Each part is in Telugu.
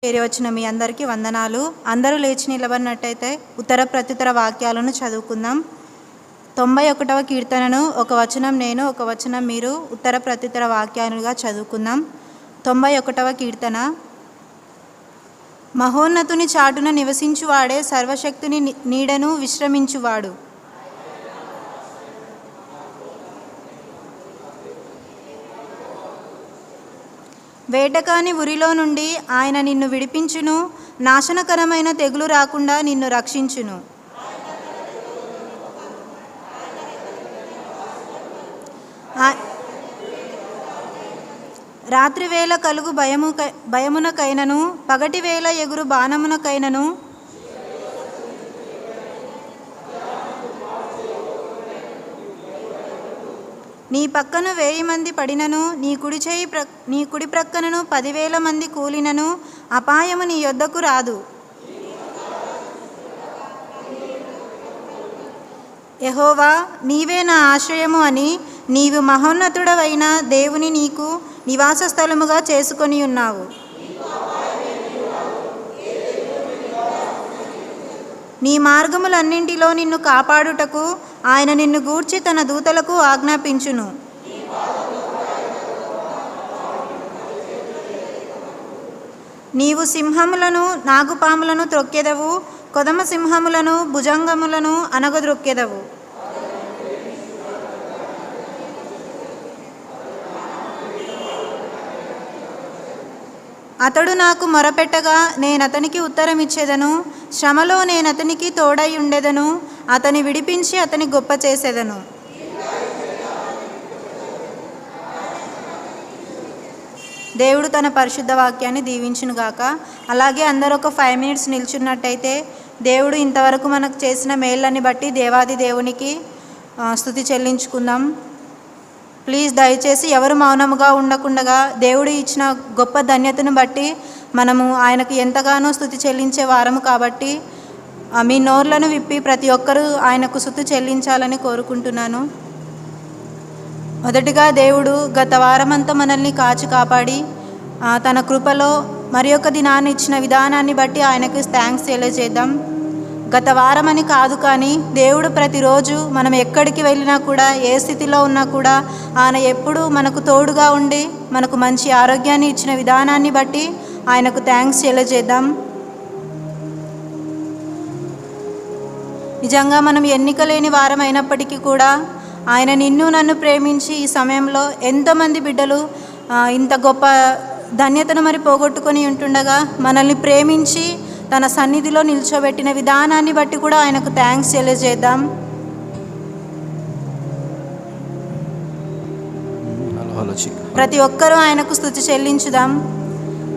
చేరి వచ్చిన మీ అందరికీ వందనాలు. అందరూ లేచి నిలబడినట్టయితే ఉత్తర ప్రత్యుత్తర వాక్యాలను చదువుకుందాం. 91వ కీర్తనను ఒక వచనం నేను, ఒక వచనం మీరు ఉత్తర ప్రత్యుత్తర వాక్యాలుగా చదువుకుందాం. 91వ కీర్తన. మహోన్నతుని చాటున నివసించువాడే సర్వశక్తుని నీడను విశ్రమించువాడు. వేటకాని ఉరిలో నుండి ఆయన నిన్ను విడిపించును, నాశనకరమైన తెగులు రాకుండా నిన్ను రక్షించును. రాత్రివేళ కలుగు భయమునకైనను, పగటివేళ ఎగురు బాణమునకైనను, నీ పక్కన 1000 మంది పడినను, నీ కుడి ప్రక్కనను 10,000 మంది కూలినను అపాయము నీ యొద్దకు రాదు. యెహోవా, నీవే నా ఆశ్రయము అని నీవు మహోన్నతుడవైన దేవుని నీకు నివాస స్థలముగా చేసుకొని ఉన్నావు. నీ మార్గములన్నింటిలో నిన్ను కాపాడుటకు ఆయన నిన్ను గూర్చి తన దూతలకు ఆజ్ఞాపించును. నీవు సింహములను నాగుపాములను త్రొక్కెదవు, కొదమ సింహములను భుజంగములను అనగద్రొక్కెదవు. అతడు నాకు మొరపెట్టగా నేనతనికి ఉత్తరమిచ్చేదను, శ్రమలో నేనతనికి తోడై ఉండెదను, అతని విడిపించి అతని గొప్ప చేసేదను. దేవుడు తన పరిశుద్ధ వాక్యాన్ని దీవించునుగాక. అలాగే అందరూ ఒక 5 minutes నిల్చున్నట్టయితే దేవుడు ఇంతవరకు మనకు చేసిన మేళ్ళని బట్టి దేవాది దేవునికి స్తుతి చెల్లించుకుందాం. ప్లీజ్ దయచేసి ఎవరు మౌనముగా ఉండకుండగా దేవుడు ఇచ్చిన గొప్ప ధన్యతను బట్టి మనము ఆయనకు ఎంతగానో స్తుతి చెల్లించే వారము కాబట్టి మీ నోర్లను విప్పి ప్రతి ఒక్కరూ ఆయనకు స్తుతి చెల్లించాలని కోరుకుంటున్నాను. మొదటిగా దేవుడు గత వారమంతా మనల్ని కాచి కాపాడి తన కృపలో మరి ఒక దినాన్ని ఇచ్చిన విధానాన్ని బట్టి ఆయనకు థ్యాంక్స్ తెలియజేద్దాం. గత వారమని కాదు, కానీ దేవుడు ప్రతిరోజు మనం ఎక్కడికి వెళ్ళినా కూడా, ఏ స్థితిలో ఉన్నా కూడా ఆయన ఎప్పుడూ మనకు తోడుగా ఉండి మనకు మంచి ఆరోగ్యాన్ని ఇచ్చిన విధానాన్ని బట్టి ఆయనకు థ్యాంక్స్ తెలియజేద్దాం. నిజంగా మనం ఎన్నిక లేని వారం అయినప్పటికీ కూడా ఆయన నిన్ను నన్ను ప్రేమించి ఈ సమయంలో ఎంతోమంది బిడ్డలు ఇంత గొప్ప ధన్యతను మరి పోగొట్టుకొని ఉంటుండగా మనల్ని ప్రేమించి తన సన్నిధిలో నిల్చోబెట్టిన విధానాన్ని బట్టి కూడా ఆయనకు థ్యాంక్స్ తెలియజేద్దాం. ప్రతి ఒక్కరూ ఆయనకు స్తుతి చెల్లించుదాం.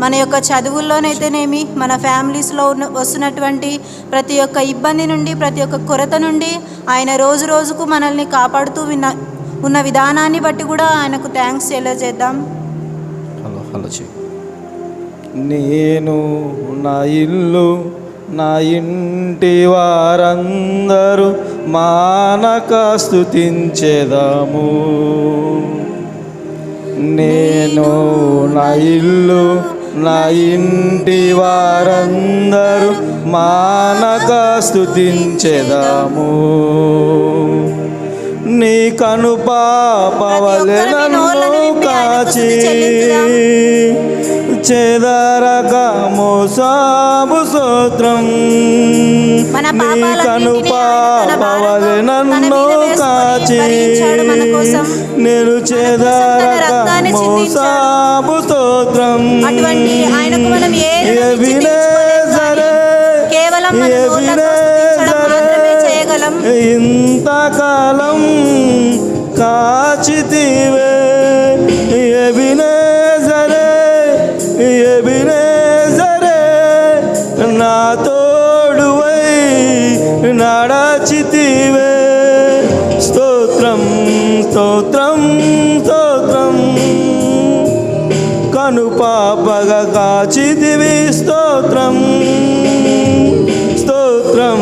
మన యొక్క చదువుల్లోనైతేనేమి, మన ఫ్యామిలీస్లో వస్తున్నటువంటి ప్రతి ఒక్క ఇబ్బంది నుండి, ప్రతి ఒక్క కొరత నుండి ఆయన రోజు రోజుకు మనల్ని కాపాడుతూ ఉన్న విధానాన్ని బట్టి కూడా ఆయనకు థ్యాంక్స్ తెలియజేద్దాం. నేను, నా ఇల్లు, నా ఇంటి వారందరూ మానక స్తుతించెదము. నేను, నా ఇల్లు, నా ఇంటి వారందరూ మానక స్తుతించెదము. నీ కనుపాపవలె నన్ను కాచి చెదరక మోసాబు స్తోత్రం. నీ కనుపాపవలె నన్ను కాచి నేను చెదరక మోసాబు స్తోత్రం. ఇంతకాలం కాచితివే ఎబినేజరే, ఎబినేజరే, నా తోడువై నడచితివే. స్తోత్రం, స్తోత్రం, స్తోత్రం. కనుపాపగా కాచితివి. స్తోత్రం, స్తోత్రం,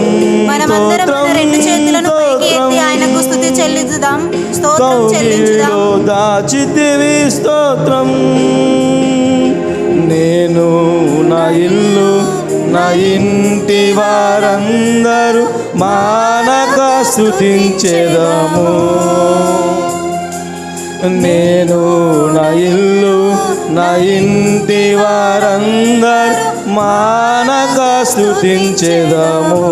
దాచితివి. స్తోత్రం. నేను, నా ఇల్లు నా ఇంటి వారందరూ మానక స్తుతించెదము. నేను నా ఇల్లు నా ఇంటి వారందరూ మానక స్తుతించెదము.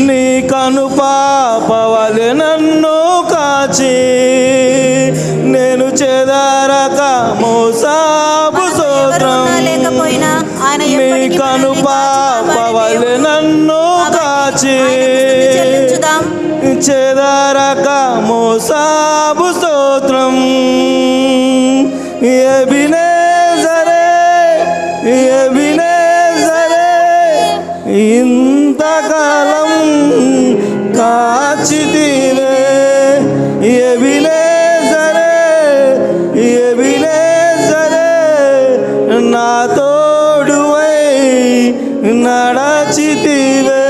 నీ కనుపాపవలె నన్ను కాచి నేను చెదరక మోసాబు స్తోత్రం. నీ కనుపాపవలె నన్ను కాచి చెదరక మోసాబు స్తోత్రం. ఎబినేజరే ఎబినేజరే ఇంతకాలం కాచితివే. ఎబినేజరే ఎబినేజరే నా తోడువై నడచితివే.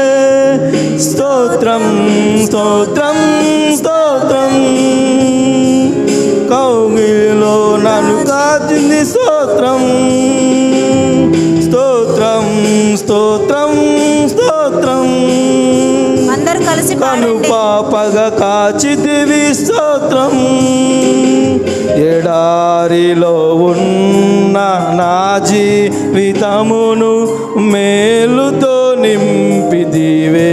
స్తోత్రం స్తోత్రం స్తోత్రం. కౌగిలిలో నన్ను కాచింది స్తోత్రం స్తోత్రం స్తోత్రం స్తోత్రం. అందరూ కలిసి కనుపాపగా కాచితివి స్తోత్రం. ఎడారిలో ఉన్న నా జీవితమును మేలుతో నింపిదివే.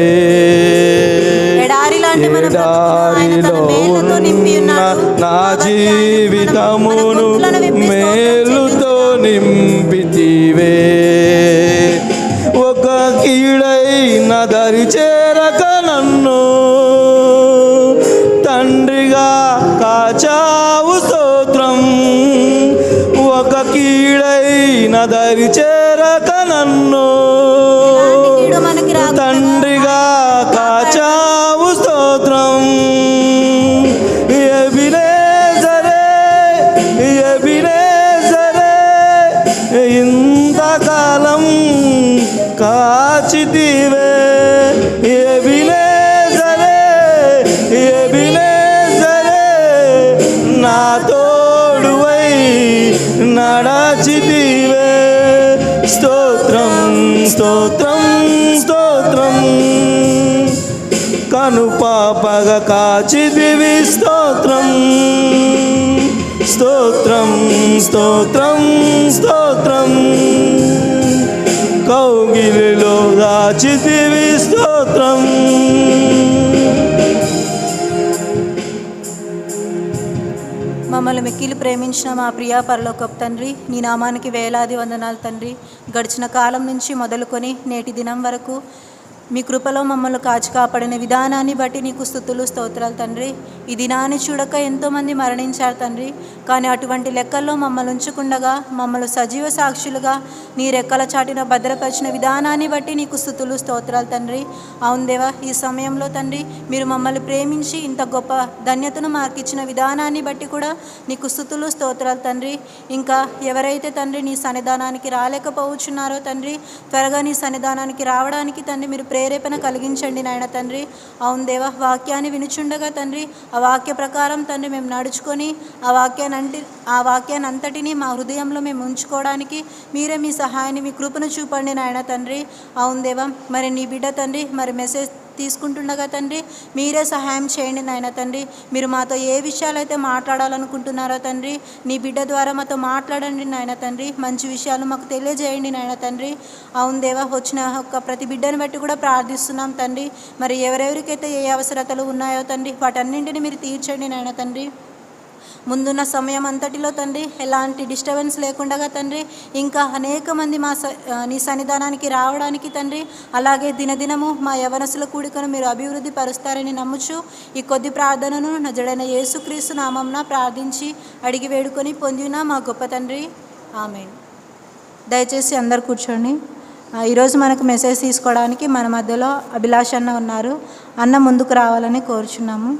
ఎడారిలో ఉన్న నా జీవితమును మేలుతో నింపితివే. ఒక కీడైన దరి చేరక నన్ను తండ్రిగా కాచావు స్తోత్రం. ఒక కీడైన దరి చేరక నన్ను తండ్రిగా కాచావు స్తోత్రం. ఎబినేజరే ఎబినేజరే ఇంతకాలం కాచితివే. ఎబినేజరే ఎబినేజరే నా తోడువై నడచితివే. స్తోత్రం స్తోత్రం స్తోత్రం. కనుపాపగా కాచితివి స్తోత్రం స్తోత్రం స్తోత్రం స్తోత్రం. కౌగిలిలో దాచితివి స్తోత్రం. మమ్మల్ని మిక్కిలి ప్రేమించిన మా ప్రియా పరలోకపు తండ్రి, నీ నామానికి వేలాది వందనాలు తండ్రి. గడిచిన కాలం నుంచి మొదలుకొని నేటి దినం వరకు మీ కృపలో మమ్మల్ని కాచి కాపాడిన విధానాన్ని బట్టి నీకు స్తుతులు స్తోత్రాలు తండ్రి. ఈ దినాన్ని చూడక ఎంతోమంది మరణించారు తండ్రి. కానీ అటువంటి లెక్కల్లో మమ్మల్ని ఉంచకుండగా మమ్మల్ని సజీవ సాక్షులుగా నీ రెక్కల చాటిన భద్రపరిచిన విధానాన్ని బట్టి నీకు స్తుతులు స్తోత్రాలు తండ్రి. అవును దేవా, ఈ సమయంలో తండ్రి మీరు మమ్మల్ని ప్రేమించి ఇంత గొప్ప ధన్యతను మాకిచ్చిన విధానాన్ని బట్టి కూడా నీకు స్తుతులు స్తోత్రాలు తండ్రి. ఇంకా ఎవరైతే తండ్రి నీ సన్నిధానానికి రాలేకపోవచ్చున్నారో తండ్రి, త్వరగా నీ సన్నిధానానికి రావడానికి తండ్రి మీరు ప్రేరేపణ కలిగించండి నాయన తండ్రి. అవును దేవా, వాక్యాన్ని వినుచుండగా తండ్రి ఆ వాక్య ప్రకారం తండ్రి మేము నడుచుకొని ఆ వాక్యాన్ని అంతటినీ మా హృదయంలో మేము ఉంచుకోవడానికి మీరే మీ సహాయాన్ని మీ కృపను చూపండి నాయన తండ్రి. అవును దేవా, మరి నీ బిడ్డ తండ్రి మరి మెసేజ్ తీసుకుంటుండగా తండ్రి మీరే సహాయం చేయండి నాయన తండ్రి. మీరు మాతో ఏ విషయాలైతే మాట్లాడాలనుకుంటున్నారో తండ్రి నీ బిడ్డ ద్వారా మాతో మాట్లాడండి నాయన తండ్రి. మంచి విషయాలు మాకు తెలియజేయండి నాయన తండ్రి. అవును దేవా, వచ్చిన ఒక్క ప్రతి బిడ్డను బట్టి కూడా ప్రార్థిస్తున్నాం తండ్రి. మరి ఎవరెవరికైతే ఏ అవసరతలు ఉన్నాయో తండ్రి వాటన్నింటినీ మీరు తీర్చండి నాయన తండ్రి. ముందున్న సమయం అంతటిలో తండ్రి ఎలాంటి డిస్టర్బెన్స్ లేకుండా తండ్రి ఇంకా అనేక మంది నీ సన్నిధానానికి రావడానికి తండ్రి, అలాగే దినదినము మా యవనసుల కూడికను మీరు అభివృద్ధి పరుస్తారని నమ్ముచు ఈ కొద్ది ప్రార్థనను నజడైన యేసుక్రీస్తు నామమున ప్రార్థించి అడిగి వేడుకొని పొందిన మా గొప్ప తండ్రి, ఆమేన్. దయచేసి అందరు కూర్చోండి. ఈరోజు మనకు మెసేజ్ తీసుకోవడానికి మన మధ్యలో అభిలాష్ అన్న ఉన్నారు. అన్న ముందుకు రావాలని కోరుచున్నాము.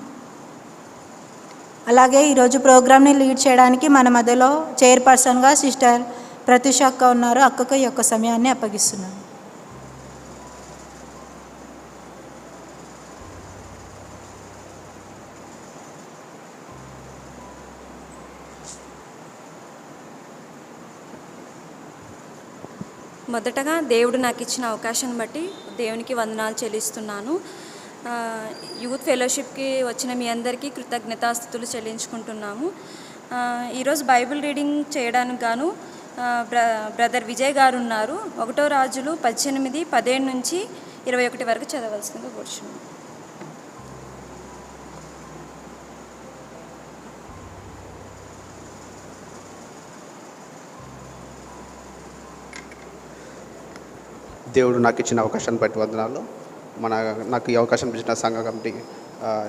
అలాగే ఈరోజు ప్రోగ్రామ్ని లీడ్ చేయడానికి మన మధ్యలో చైర్పర్సన్గా సిస్టర్ ప్రత్యూష అక్క ఉన్నారు. అక్కకు ఈ యొక్క సమయాన్ని అప్పగిస్తున్నాను. మొదటగా దేవుడు నాకు ఇచ్చిన అవకాశాన్ని బట్టి దేవునికి వందనాలు చెల్లిస్తున్నాను. యూత్ ఫెలోషిప్కి వచ్చిన మీ అందరికీ కృతజ్ఞతాస్తుతులు చెల్లించుకుంటున్నాము. ఈరోజు బైబిల్ రీడింగ్ చేయడానికి గాను బ్రదర్ విజయ్ గారు ఉన్నారు. 1 రాజులు 18:17 నుంచి 21 వరకు చదవలసిందిగా కూర్చున్నాను. దేవుడు నాకు ఇచ్చిన అవకాశాన్ని బట్టి వందనాలు. నాకు ఈ అవకాశం ఇచ్చిన సంఘ కమిటీ,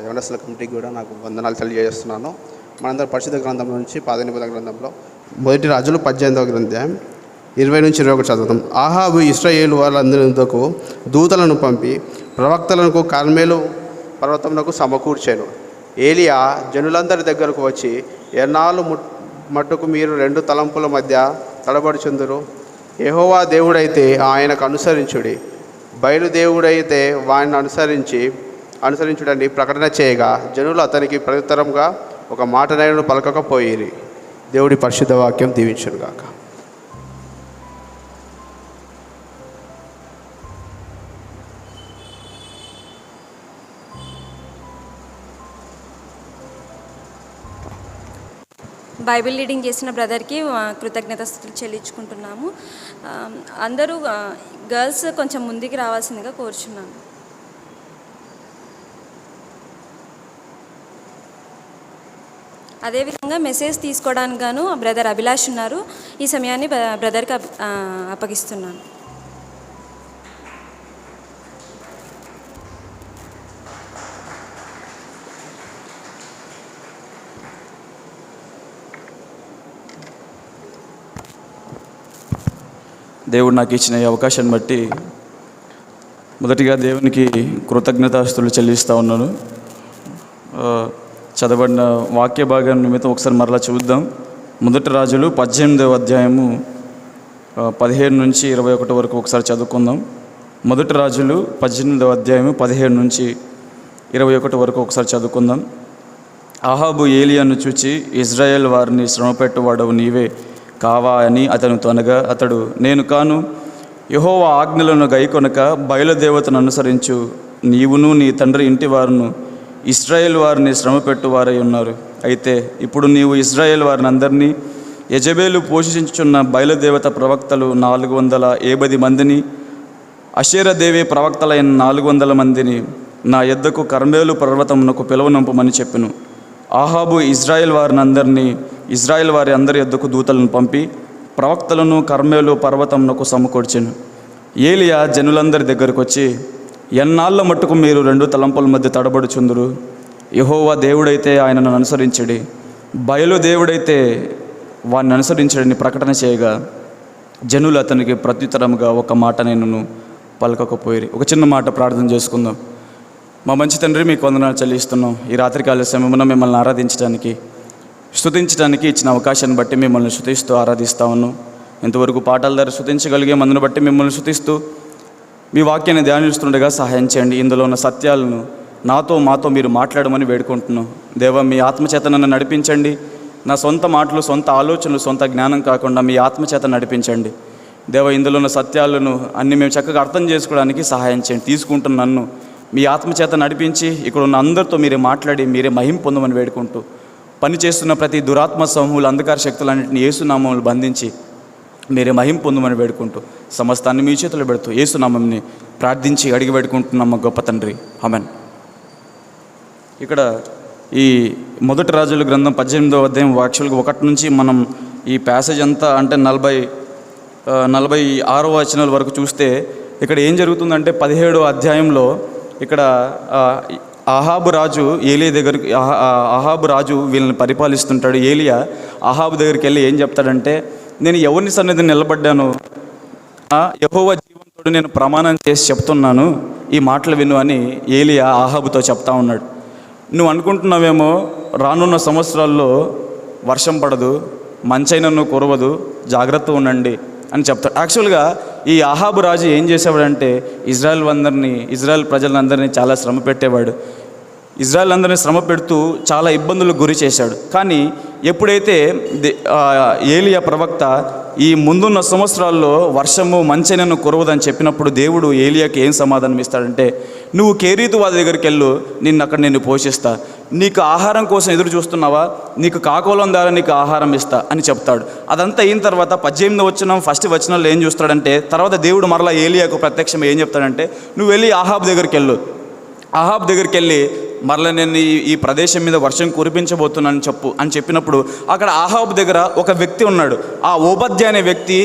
యవనస్తుల కమిటీకి కూడా నాకు వందనాలు తెలియజేస్తున్నాను. మనందరం పరిశుద్ధ గ్రంథం నుంచి 18వ గ్రంథంలో 1 రాజులు 18వ అధ్యాయం 20 నుంచి 21 చదువుతాం. ఆహాబు ఇశ్రాయేలు వాళ్ళందరితో దూతలను పంపి ప్రవక్తలకు కర్మెలు పర్వతమునకు సమకూర్చాను. ఏలియా జనులందరి దగ్గరకు వచ్చి, ఎన్నాళ్ళు మట్టుకు మీరు 2 తలంపుల మధ్య తడబడుచుందురు? యెహోవా దేవుడైతే ఆయనకు అనుసరించుడి, బయలుదేవుడైతే వాడిని అనుసరించుడని ప్రకటన చేయగా జనులు అతనికి ప్రత్యుత్తరంగా ఒక మాటనైనా పలకకపోయిరి. దేవుడి పరిశుద్ధ వాక్యం దీవించునుగాక. బైబిల్ రీడింగ్ చేసిన బ్రదర్కి కృతజ్ఞతాస్తుతులు చెల్లించుకుంటున్నాము. అందరూ గర్ల్స్ కొంచెం ముందుకు రావాల్సిందిగా కోరుచున్నాను. అదేవిధంగా మెసేజ్ తీసుకోవడానికి గాను బ్రదర్ అభిలాష్ ఉన్నారు. ఈ సమయాన్ని బ్రదర్కి అప్పగిస్తున్నాను. దేవుడు నాకు ఇచ్చిన ఈ అవకాశాన్ని బట్టి మొదటిగా దేవునికి కృతజ్ఞతాస్తుతులు చెల్లిస్తూ ఉన్నాను. చదవబడిన వాక్య భాగం నిమిత్తం ఒకసారి మరలా చూద్దాం. 1 రాజులు 18వ అధ్యాయము 17 నుంచి 21 వరకు ఒకసారి చదువుకుందాం. 1 రాజులు 18వ అధ్యాయము 17 నుంచి 21 వరకు ఒకసారి చదువుకుందాం. ఆహాబు ఏలియాను చూచి, ఇజ్రాయేల్ వారిని శ్రమపెట్టువాడవు నీవే కావా అని అతనితో అనగా, అతడు, నేను కాను, యెహోవా ఆజ్ఞలను గైకొనక బయలుదేవతను అనుసరించు నీవును నీ తండ్రి ఇంటి వారును ఇశ్రాయేల్ వారిని శ్రమపెట్టు వారై ఉన్నారు. అయితే ఇప్పుడు నీవు ఇశ్రాయేల్ వారిని అందరినీ, యెజెబెలు పోషించుచున్న బయలుదేవత ప్రవక్తలు 450 మందిని, అషేరాదేవి ప్రవక్తలైన 400 మందిని నా యొద్దకు కర్మెలు పర్వతమునకు పిలువనంపమని చెప్పెను. ఆహాబు ఇజ్రాయేల్ వారిని అందరినీ, ఇజ్రాయేల్ వారి అందరి యొద్దకు దూతలను పంపి ప్రవక్తలను కర్మెలు పర్వతమునకు సమకూర్చెను. ఏలియా జనులందరి దగ్గరకు వచ్చి, ఎన్నాళ్ళ మట్టుకు మీరు 2 తలంపుల మధ్య తడబడుచుందురు? యెహోవా దేవుడైతే ఆయనను అనుసరించడి, బయలుదేవుడైతే వారిని అనుసరించడని ప్రకటన చేయగా జనులు అతనికి ప్రత్యుత్తరముగా ఒక మాట నేను పలకకపోయిరి. ఒక చిన్న మాట ప్రార్థన చేసుకుందాం. మా మంచి తండ్రి, మీకు వందనాలు చెల్లిస్తున్నాం. ఈ రాత్రికాల సమయమున మిమ్మల్ని ఆరాధించడానికి, స్తుతించడానికి ఇచ్చిన అవకాశాన్ని బట్టి మిమ్మల్ని స్తుతిస్తూ ఆరాధిస్తా ఉన్నాం. ఇంతవరకు పాటల ద్వారా స్తుతించగలిగే మందును బట్టి మిమ్మల్ని స్తుతిస్తూ మీ వాక్యాన్ని ధ్యానిస్తుండగా సహాయం చేయండి. ఇందులో ఉన్న సత్యాలను మాతో మీరు మాట్లాడమని వేడుకుంటున్నాం. దేవా, మీ ఆత్మచేత నన్ను నడిపించండి. నా సొంత మాటలు, సొంత ఆలోచనలు, సొంత జ్ఞానం కాకుండా మీ ఆత్మచేత నడిపించండి. దేవా, ఇందులో ఉన్న సత్యాలను అన్ని మేము చక్కగా అర్థం చేసుకోవడానికి సహాయం చేయండి. తీసుకుంటున్న నన్ను మీ ఆత్మచేత నడిపించి ఇక్కడ ఉన్న అందరితో మీరే మాట్లాడి మీరే మహిమ పొందమని వేడుకుంటూ, పని చేస్తున్న ప్రతి దురాత్మ సమూహాలు, అంధకార శక్తులన్నింటినీ యేసునామములు బంధించి మీరే మహిమ పొందమని వేడుకుంటూ సమస్తాన్ని మీ చేతులు పెడుతూ యేసునామంని ప్రార్థించి అడిగి పెట్టుకుంటున్నాం మా గొప్ప తండ్రి, ఆమేన్. ఇక్కడ ఈ 1 రాజుల గ్రంథం 18వ అధ్యాయం యాక్చువల్గా 1 నుంచి మనం ఈ ప్యాసేజ్ అంతా అంటే 46వ వచనాల వరకు చూస్తే ఇక్కడ ఏం జరుగుతుందంటే 17వ అధ్యాయంలో ఇక్కడ ఆహాబు రాజు ఏలియా దగ్గరికి, ఆహాబు రాజు వీళ్ళని పరిపాలిస్తుంటాడు. ఏలియా ఆహాబు దగ్గరికి వెళ్ళి ఏం చెప్తాడంటే, నేను ఎవరిని సన్నిధిని నిలబడ్డాను, యెహోవా జీవంతోడు నేను ప్రమాణం చేసి చెప్తున్నాను, ఈ మాటలు విను అని ఏలియా ఆహాబుతో చెప్తా ఉన్నాడు. నువ్వు అనుకుంటున్నావేమో రానున్న సంవత్సరాల్లో వర్షం పడదు, మంచైనను కురవదు, జాగ్రత్త ఉండండి అని చెప్తాడు. యాక్చువల్గా ఈ ఆహాబు రాజు ఏం చేసేవాడంటే ఇజ్రాయెల్ ప్రజలందరినీ చాలా శ్రమ పెట్టేవాడు. ఇజ్రాయెల్ అందరినీ శ్రమ పెడుతూ చాలా ఇబ్బందులకు గురి చేశాడు. కానీ ఎప్పుడైతే ఏలియా ప్రవక్త ఈ ముందున్న సంవత్సరాల్లో వర్షము మంచెనను కురవదని చెప్పినప్పుడు దేవుడు ఏలియాకి ఏం సమాధానం ఇస్తాడంటే, నువ్వు కేరీతు వారి దగ్గరికి వెళ్ళు, నిన్ను పోషిస్తా, నీకు ఆహారం కోసం ఎదురు చూస్తున్నావా, నీకు కాకోలం ద్వారా నీకు ఆహారం ఇస్తా అని చెప్తాడు. అదంతా అయిన తర్వాత 18వ వచనం ఫస్ట్ వచనంలో ఏం చూస్తాడంటే, తర్వాత దేవుడు మరలా ఏలియాకు ప్రత్యక్షం ఏం చెప్తాడంటే, నువ్వు వెళ్ళి ఆహాబ్ దగ్గరికి వెళ్ళు, ఆహాబ్ దగ్గరికి వెళ్ళి మరలా నేను ఈ ప్రదేశం మీద వర్షం కురిపించబోతున్నాను అని చెప్పినప్పుడు అక్కడ ఆహాబ్ దగ్గర ఒక వ్యక్తి ఉన్నాడు. ఆ ఓబద్య అనే వ్యక్తి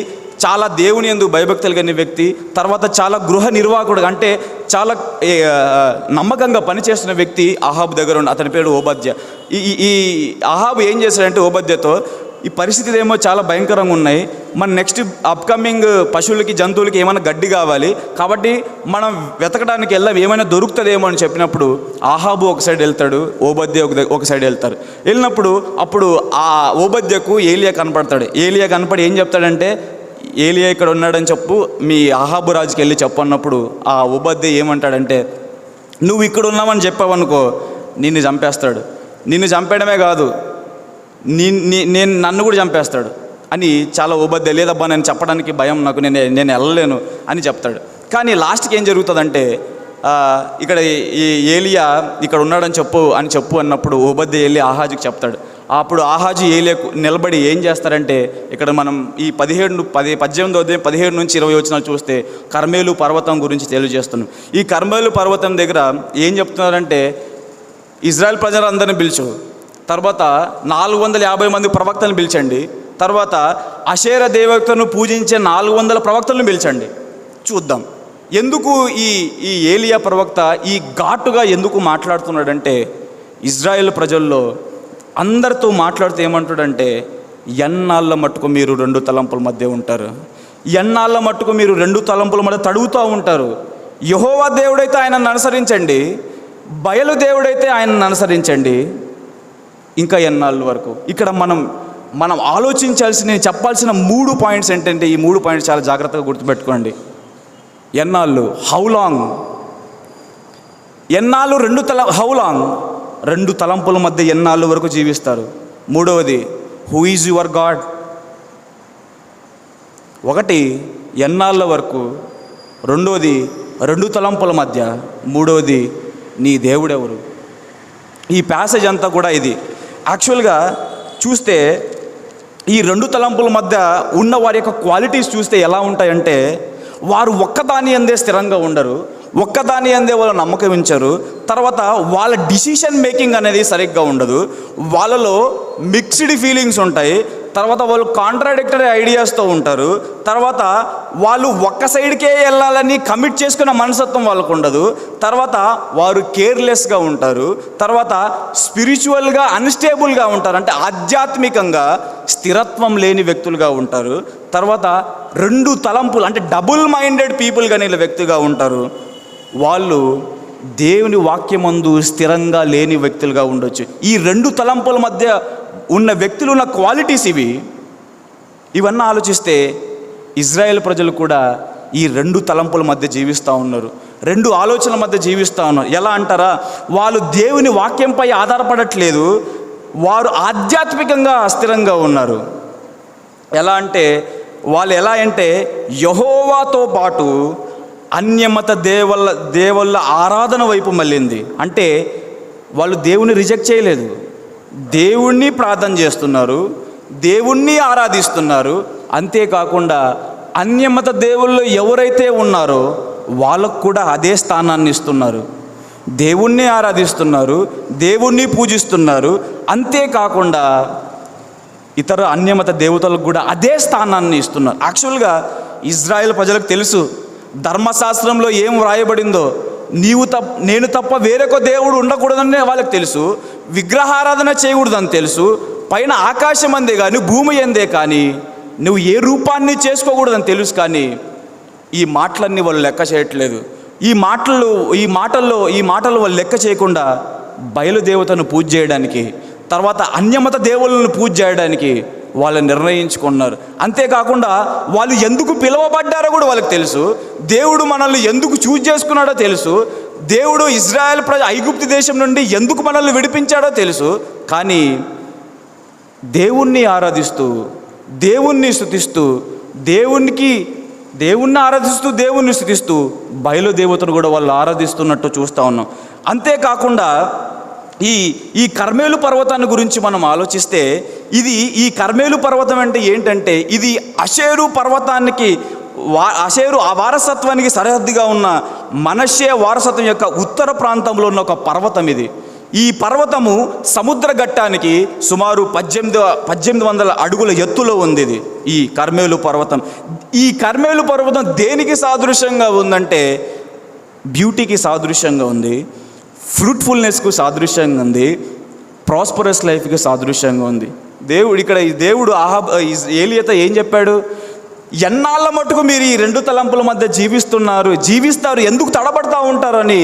చాలా దేవుని యందు భయభక్తులు కలిగిన వ్యక్తి, తర్వాత చాలా గృహ నిర్వాహకుడు, అంటే చాలా నమ్మకంగా పనిచేస్తున్న వ్యక్తి ఆహాబ్ దగ్గర ఉన్న, అతని పేరు ఓబద్య. ఈ ఆహాబ్ ఏం చేశాడంటే ఓబద్యతో, ఈ పరిస్థితులు ఏమో చాలా భయంకరంగా ఉన్నాయి, మన నెక్స్ట్ అప్కమింగ్ పశువులకి జంతువులకి ఏమైనా గడ్డి కావాలి, కాబట్టి మనం వెతకడానికి వెళ్దాం, ఏమైనా దొరుకుతుందేమో అని చెప్పినప్పుడు ఆహాబు ఒక సైడ్ వెళ్తాడు, ఓబద్య ఒక సైడ్ వెళ్తారు. వెళ్ళినప్పుడు అప్పుడు ఆ ఓబద్యకు ఏలియా కనపడతాడు. ఏలియా కనపడి ఏం చెప్తాడంటే, ఏలియా ఇక్కడ ఉన్నాడని చెప్పు, మీ ఆహాబు రాజుకి వెళ్ళి చెప్పు అన్నప్పుడు ఆ ఓబద్య ఏమంటాడంటే, నువ్వు ఇక్కడ ఉన్నావని చెప్పావనుకో నిన్ను చంపేస్తాడు, నిన్ను చంపేయడమే కాదు నన్ను కూడా చంపేస్తాడు అని చాలా ఓబద్య, లేదబ్బా నేను చెప్పడానికి భయం నాకు, నేను వెళ్ళలేను అని చెప్తాడు. కానీ లాస్ట్కి ఏం జరుగుతుందంటే, ఇక్కడ ఈ ఏలియా ఇక్కడ ఉన్నాడని చెప్పు అన్నప్పుడు ఓబద్య వెళ్ళి ఆహాజుకి చెప్తాడు. అప్పుడు ఆహాజు ఏలియాకు నిలబడి ఏం చేస్తారంటే, ఇక్కడ మనం ఈ 18 నుంచి 20 వచనాలు చూస్తే కర్మేలు పర్వతం గురించి తెలియజేస్తున్నాం. ఈ కర్మేలు పర్వతం దగ్గర ఏం చెప్తున్నారంటే, ఇజ్రాయెల్ ప్రజలందరినీ పిలుచు, తర్వాత 450 మంది ప్రవక్తలను పిలిచండి, తర్వాత అషేర దేవతను పూజించే 400 ప్రవక్తలను పిలిచండి, చూద్దాం. ఎందుకు ఈ ఏలియా ప్రవక్త ఈ ఘాటుగా ఎందుకు మాట్లాడుతున్నాడంటే, ఇజ్రాయెల్ ప్రజల్లో అందరితో మాట్లాడుతూ ఏమంటాడంటే, ఎన్నాళ్ళ మట్టుకు మీరు 2 తలంపుల మధ్య ఉంటారు, ఎన్నాళ్ళ మట్టుకు మీరు 2 తలంపుల మధ్య తడుగుతూ ఉంటారు. యెహోవా దేవుడైతే ఆయనను అనుసరించండి, బయలు దేవుడైతే ఆయనను అనుసరించండి, ఇంకా ఎన్నాళ్ళ వరకు. ఇక్కడ మనం ఆలోచించాల్సిన, నేను చెప్పాల్సిన 3 పాయింట్స్ ఏంటంటే, ఈ 3 పాయింట్స్ చాలా జాగ్రత్తగా గుర్తుపెట్టుకోండి. ఎన్నాళ్ళు, హౌ లాంగ్, ఎన్నాళ్ళు, హౌ లాంగ్, 2 తలంపుల మధ్య ఎన్నాళ్ళ వరకు జీవిస్తారు. మూడవది, హూ ఈజ్ యువర్ గాడ్. ఒకటి ఎన్నాళ్ళ వరకు, రెండవది 2 తలంపుల మధ్య, మూడవది నీ దేవుడెవరు. ఈ ప్యాసేజ్ అంతా కూడా ఇది యాక్చువల్గా చూస్తే ఈ 2 తలంపుల మధ్య ఉన్న వారి యొక్క క్వాలిటీస్ చూస్తే ఎలా ఉంటాయంటే, వారు ఒక్కదాని అందే స్థిరంగా ఉండరు, ఒక్కదాని అందే వాళ్ళు నమ్మకం ఉంచరు, తర్వాత వాళ్ళ డిసిషన్ మేకింగ్ అనేది సరిగ్గా ఉండదు, వాళ్ళలో మిక్స్డ్ ఫీలింగ్స్ ఉంటాయి, తర్వాత వాళ్ళు కాంట్రాడిక్టరీ ఐడియాస్తో ఉంటారు, తర్వాత వాళ్ళు ఒక్క సైడ్కే వెళ్ళాలని కమిట్ చేసుకున్న మనస్తత్వం వాళ్ళకు ఉండదు, తర్వాత వారు కేర్లెస్గా ఉంటారు, తర్వాత స్పిరిచువల్గా అన్స్టేబుల్గా ఉంటారు, అంటే ఆధ్యాత్మికంగా స్థిరత్వం లేని వ్యక్తులుగా ఉంటారు, తర్వాత 2 తలంపులు అంటే డబుల్ మైండెడ్ పీపుల్ కానీ వ్యక్తిగా ఉంటారు. వాళ్ళు దేవుని వాక్యమందు స్థిరంగా లేని వ్యక్తులుగా ఉండొచ్చు. ఈ 2 తలంపుల మధ్య ఉన్న వ్యక్తులు ఉన్న క్వాలిటీస్ ఇవన్నీ ఆలోచిస్తే ఇజ్రాయెల్ ప్రజలు కూడా ఈ 2 తలంపుల మధ్య జీవిస్తూ ఉన్నారు, 2 ఆలోచనల మధ్య జీవిస్తూ ఉన్నారు. ఎలా అంటారా, వాళ్ళు దేవుని వాక్యంపై ఆధారపడట్లేదు, వారు ఆధ్యాత్మికంగా అస్థిరంగా ఉన్నారు. ఎలా అంటే యెహోవాతో పాటు అన్యమత దేవుళ్ళ ఆరాధన వైపు మళ్ళింది. అంటే వాళ్ళు దేవుని రిజెక్ట్ చేయలేదు, దేవుణ్ణి ప్రార్థన చేస్తున్నారు, దేవుణ్ణి ఆరాధిస్తున్నారు. అంతేకాకుండా అన్యమత దేవుళ్ళు ఎవరైతే ఉన్నారో వాళ్ళకు కూడా అదే స్థానాన్ని ఇస్తున్నారు, దేవుణ్ణి ఆరాధిస్తున్నారు, దేవుణ్ణి పూజిస్తున్నారు. అంతేకాకుండా ఇతర అన్యమత దేవతలకు కూడా అదే స్థానాన్ని ఇస్తున్నారు. యాక్చువల్గా ఇజ్రాయెల్ ప్రజలకు తెలుసు, ధర్మశాస్త్రంలో ఏం వ్రాయబడిందో, నేను తప్ప వేరొక దేవుడు ఉండకూడదని వాళ్ళకి తెలుసు, విగ్రహారాధన చేయకూడదని తెలుసు, పైన ఆకాశం అందే కానీ భూమి అందే కానీ నువ్వు ఏ రూపాన్ని చేసుకోకూడదని తెలుసు. కానీ ఈ మాటలన్నీ వాళ్ళు లెక్క చేయట్లేదు. ఈ మాటలు వాళ్ళు లెక్క చేయకుండా బయలుదేవతను పూజ చేయడానికి, తర్వాత అన్యమత దేవుళ్ళను పూజ చేయడానికి వాళ్ళు నిర్ణయించుకున్నారు. అంతేకాకుండా వాళ్ళు ఎందుకు పిలువబడ్డారో కూడా వాళ్ళకి తెలుసు, దేవుడు మనల్ని ఎందుకు చూజ్ చేసుకున్నాడో తెలుసు, దేవుడు ఇజ్రాయెల్ ఐగుప్తు దేశం నుండి ఎందుకు మనల్ని విడిపించాడో తెలుసు. కానీ దేవుణ్ణి ఆరాధిస్తూ, దేవుణ్ణి స్తుతిస్తూ, దేవుణ్ణి ఆరాధిస్తూ, దేవుణ్ణి స్తుతిస్తూ బయలుదేవతను కూడా వాళ్ళు ఆరాధిస్తున్నట్టు చూస్తూ ఉన్నాం. అంతేకాకుండా ఈ కర్మేలు పర్వతాన్ని గురించి మనం ఆలోచిస్తే, ఈ కర్మేలు పర్వతం అంటే ఏంటంటే, ఇది అషేరు పర్వతానికి అషేరు ఆ వారసత్వానికి సరిహద్దుగా ఉన్న మనష్షే వారసత్వం యొక్క ఉత్తర ప్రాంతంలో ఉన్న ఒక పర్వతం ఇది. ఈ పర్వతము సముద్ర ఘట్టానికి సుమారు 1800 అడుగుల ఎత్తులో ఉంది. ఇది ఈ కర్మేలు పర్వతం. ఈ కర్మేలు పర్వతం దేనికి సాదృశ్యంగా ఉందంటే, బ్యూటీకి సాదృశ్యంగా ఉంది, ఫ్రూట్ఫుల్నెస్కు సాదృశ్యంగా ఉంది, ప్రాస్పరస్ లైఫ్కి సాదృశ్యంగా ఉంది. దేవుడు ఏలియాతో ఏం చెప్పాడు? ఎన్నాళ్ళ మటుకు మీరు ఈ రెండు తలంపుల మధ్య జీవిస్తారు, ఎందుకు తడబడతా ఉంటారని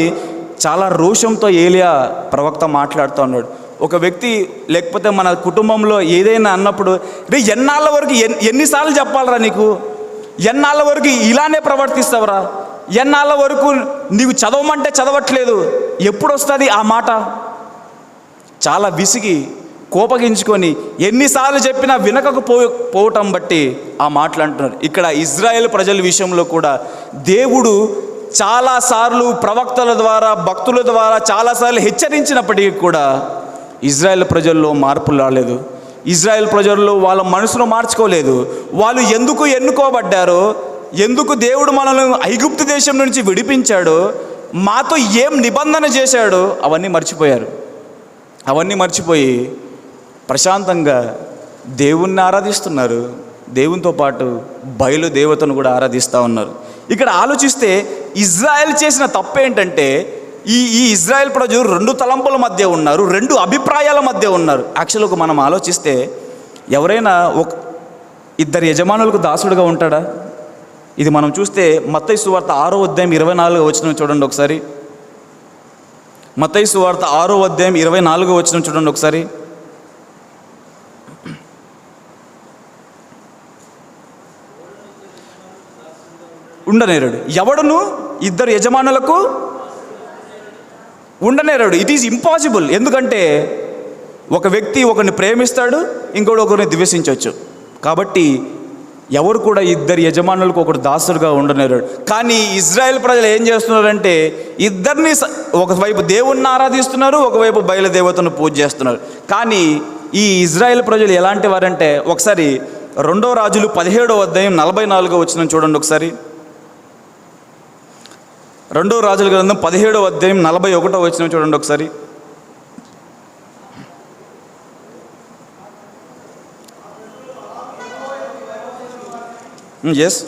చాలా రోషంతో ఏలియా ప్రవక్త మాట్లాడుతూ ఉన్నాడు. ఒక వ్యక్తి లేకపోతే మన కుటుంబంలో ఏదైనా అన్నప్పుడు, రే ఎన్నాళ్ళ వరకు ఎన్నిసార్లు చెప్పాలరా నీకు? ఎన్నాళ్ళ వరకు ఇలానే ప్రవర్తిస్తావురా? ఎన్నాళ్ళ వరకు నీకు చదవమంటే చదవట్లేదు? ఎప్పుడు వస్తుంది ఆ మాట? చాలా విసిగి కోపగించుకొని ఎన్నిసార్లు చెప్పినా వినకపోవటం బట్టి ఆ మాటలు అంటున్నారు. ఇక్కడ ఇజ్రాయేల్ ప్రజల విషయంలో కూడా దేవుడు చాలాసార్లు ప్రవక్తల ద్వారా, భక్తుల ద్వారా చాలాసార్లు హెచ్చరించినప్పటికీ కూడా ఇజ్రాయేల్ ప్రజల్లో మార్పు రాలేదు. ఇజ్రాయేల్ ప్రజల్లో వాళ్ళ మనసును మార్చుకోలేదు. వాళ్ళు ఎందుకు ఎన్నుకోబడ్డారో, ఎందుకు దేవుడు మనల్ని ఐగుప్తు దేశం నుంచి విడిపించాడో, మాతో ఏం నిబంధన చేశాడో అవన్నీ మర్చిపోయారు. అవన్నీ మర్చిపోయి ప్రశాంతంగా దేవుణ్ణి ఆరాధిస్తున్నారు. దేవునితో పాటు బయలుదేవతను కూడా ఆరాధిస్తూ ఉన్నారు. ఇక్కడ ఆలోచిస్తే ఇజ్రాయెల్ చేసిన తప్పు ఏంటంటే, ఈ ఇజ్రాయెల్ ప్రజలు రెండు తలంపుల మధ్య ఉన్నారు, రెండు అభిప్రాయాల మధ్య ఉన్నారు. యాక్చువల్గా మనం ఆలోచిస్తే ఎవరైనా ఇద్దరు యజమానులకు దాసుడుగా ఉంటాడా? ఇది మనం చూస్తే మత్తయి సువార్త 6వ అధ్యాయం 24వ వచనం చూడండి ఒకసారి. మత్తయి సువార్త 6వ అధ్యాయం 24వ వచనం చూడండి ఒకసారి. ఉండనేరాడు. ఎవడును ఇద్దరు యజమానులకు ఉండనేరాడు. It is impossible. ఎందుకంటే ఒక వ్యక్తి ఒకరిని ప్రేమిస్తాడు, ఇంకోటి ఒకరిని ద్వేషించవచ్చు. కాబట్టి ఎవరు కూడా ఇద్దరు యజమానులకు ఒకరు దాసుడుగా ఉండనేరాడు. కానీ ఇజ్రాయెల్ ప్రజలు ఏం చేస్తున్నారంటే, ఇద్దరిని ఒకవైపు దేవుణ్ణి ఆరాధిస్తున్నారు, ఒకవైపు బయలుదేవతను పూజ చేస్తున్నారు. కానీ ఈ ఇజ్రాయెల్ ప్రజలు ఎలాంటి వారంటే, ఒకసారి 2వ రాజులు 17వ అధ్యాయం 44వ వచనం చూడండి ఒకసారి. 2వ రాజుల గ్రంథం 17వ అధ్యాయం 41వ వచనం చూడండి ఒకసారి. ఎస్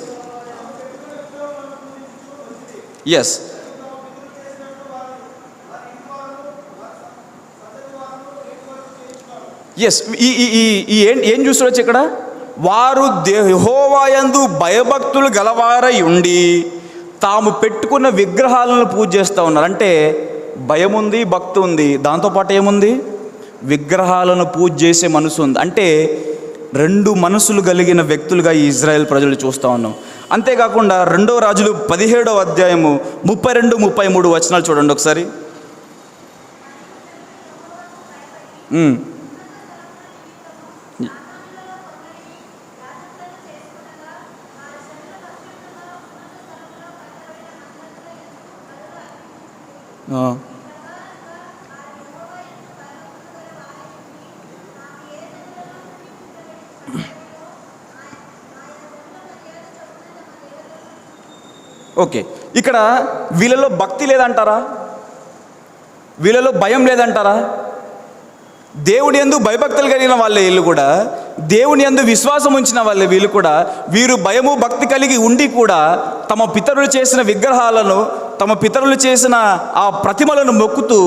ఏం చూసుకోవచ్చు ఇక్కడ? వారు యెహోవాయందు భయభక్తులు గలవారై ఉండి తాము పెట్టుకున్న విగ్రహాలను పూజ చేస్తూ ఉన్నారు. అంటే భయం ఉంది, భక్తి ఉంది, దాంతోపాటు ఏముంది? విగ్రహాలను పూజ చేసే మనసు ఉంది. అంటే రెండు మనసులు కలిగిన వ్యక్తులుగా ఈ ఇజ్రాయెల్ ప్రజలు చూస్తూ ఉన్నాం. అంతేకాకుండా 2వ రాజులు 17వ అధ్యాయము 32-33 వచనాలు చూడండి ఒకసారి. ఓకే, ఇక్కడ వీళ్ళలో భక్తి లేదంటారా? వీళ్ళలో భయం లేదంటారా? దేవుని యందు భయభక్తులు కలిగిన వాళ్ళే వీళ్ళు కూడా, దేవుని యందు విశ్వాసం ఉంచిన వాళ్ళే వీళ్ళు కూడా. వీరు భయము భక్తి కలిగి ఉండి కూడా తమ పితరులు చేసిన విగ్రహాలను, తమ పితరులు చేసిన ఆ ప్రతిమలను మొక్కుతూ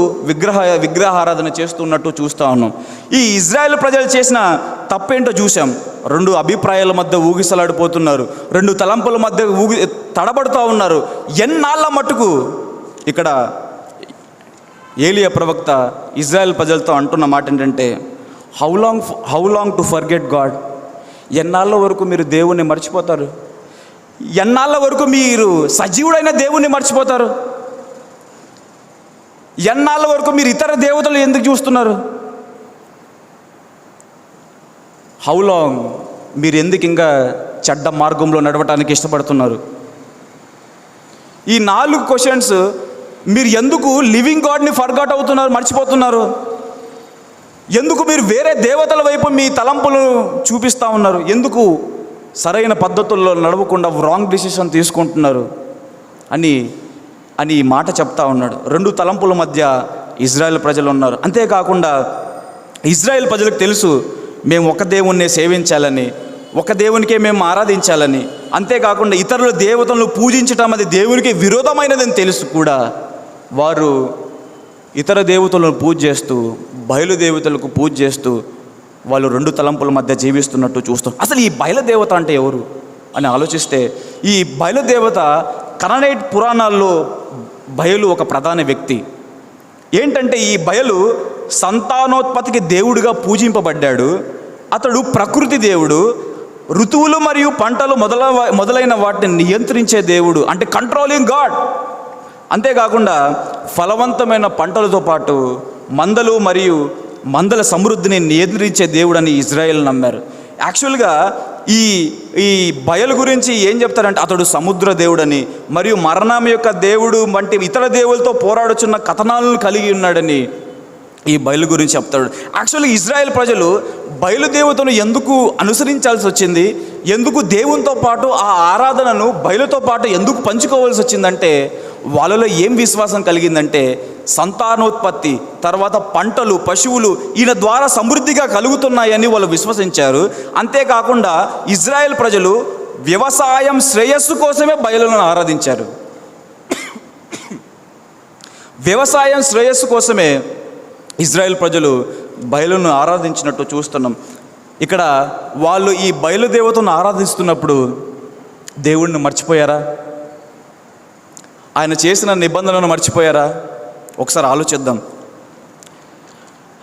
విగ్రహారాధన చేస్తున్నట్టు చూస్తూ ఉన్నాం. ఈ ఇజ్రాయెల్ ప్రజలు చేసిన తప్పేంటో చూసాం. రెండు అభిప్రాయాల మధ్య ఊగిసలాడిపోతున్నారు, రెండు తలంపుల మధ్య తడబడుతూ ఉన్నారు. ఎన్నాళ్ళ మటుకు ఇక్కడ ఏలియా ప్రవక్త ఇజ్రాయెల్ ప్రజలతో అంటున్న మాట ఏంటంటే, how long to forget God? ఎన్నాళ్ళ వరకు మీరు దేవుణ్ణి మర్చిపోతారు? ఎన్నాళ్ళ వరకు మీరు సజీవుడైన దేవుణ్ణి మర్చిపోతారు? ఎన్నాళ్ళ వరకు మీరు ఇతర దేవతలు ఎందుకు చూస్తున్నారు? హౌ లాంగ్ మీరు ఎందుకు ఇంకా చెడ్డ మార్గంలో నడవటానికి ఇష్టపడుతున్నారు? ఈ 4 క్వశ్చన్స్ మీరు ఎందుకు లివింగ్ గాడ్ని ఫర్గాట్ అవుతున్నారు, మర్చిపోతున్నారు? ఎందుకు మీరు వేరే దేవతల వైపు మీ తలంపులు చూపిస్తూ ఉన్నారు? ఎందుకు సరైన పద్ధతుల్లో నడవకుండా రాంగ్ డిసిషన్ తీసుకుంటున్నారు అని ఈ మాట చెప్తా ఉన్నాడు. 2 తలంపుల మధ్య ఇజ్రాయెల్ ప్రజలు ఉన్నారు. అంతేకాకుండా ఇజ్రాయెల్ ప్రజలకు తెలుసు మేము ఒక దేవుణ్ణే సేవించాలని, ఒక దేవునికే మేము ఆరాధించాలని. అంతేకాకుండా ఇతరుల దేవతలను పూజించటం అది దేవునికి విరోధమైనదని తెలుసు కూడా వారు ఇతర దేవతలను పూజ చేస్తూ, బయలుదేవతలకు పూజ చేస్తూ వాళ్ళు 2 తలంపుల మధ్య జీవిస్తున్నట్టు చూస్తాం. అసలు ఈ బయలుదేవత అంటే ఎవరు అని ఆలోచిస్తే, ఈ బయలుదేవత కననైట్ పురాణాల్లో బయలు ఒక ప్రధాన వ్యక్తి. ఏంటంటే ఈ బయలు సంతానోత్పత్తికి దేవుడిగా పూజింపబడ్డాడు. అతడు ప్రకృతి దేవుడు, ఋతువులు మరియు పంటలు మొదలైన వాటిని నియంత్రించే దేవుడు, అంటే కంట్రోలింగ్ గాడ్. అంతేకాకుండా ఫలవంతమైన పంటలతో పాటు మందలు మరియు మందల సమృద్ధిని నియంత్రించే దేవుడని ఇజ్రాయెల్ నమ్మారు. యాక్చువల్గా ఈ బయలు గురించి ఏం చెప్తారంటే అతడు సముద్ర దేవుడని మరియు మరణం యొక్క దేవుడు వంటి ఇతర దేవులతో పోరాడుచున్న కథనాలను కలిగి ఉన్నాడని ఈ బయలు గురించి చెప్తాడు. యాక్చువల్గా ఇజ్రాయెల్ ప్రజలు బయలుదేవతను ఎందుకు అనుసరించాల్సి వచ్చింది, ఎందుకు దేవునితో పాటు ఆ ఆరాధనను బయలుతో పాటు ఎందుకు పంచుకోవాల్సి వచ్చిందంటే వాళ్ళలో ఏం విశ్వాసం కలిగిందంటే సంతానోత్పత్తి, తర్వాత పంటలు, పశువులు ఈయన ద్వారా సమృద్ధిగా కలుగుతున్నాయని వాళ్ళు విశ్వసించారు. అంతేకాకుండా ఇజ్రాయెల్ ప్రజలు వ్యవసాయం శ్రేయస్సు కోసమే బయలును ఆరాధించారు. వ్యవసాయం శ్రేయస్సు కోసమే ఇజ్రాయెల్ ప్రజలు బయలును ఆరాధించినట్టు చూస్తున్నాం. ఇక్కడ వాళ్ళు ఈ బయలుదేవతను ఆరాధిస్తున్నప్పుడు దేవుణ్ణి మర్చిపోయారా? ఆయన చేసిన నిబంధనలను మర్చిపోయారా? ఒకసారి ఆలోచిద్దాం.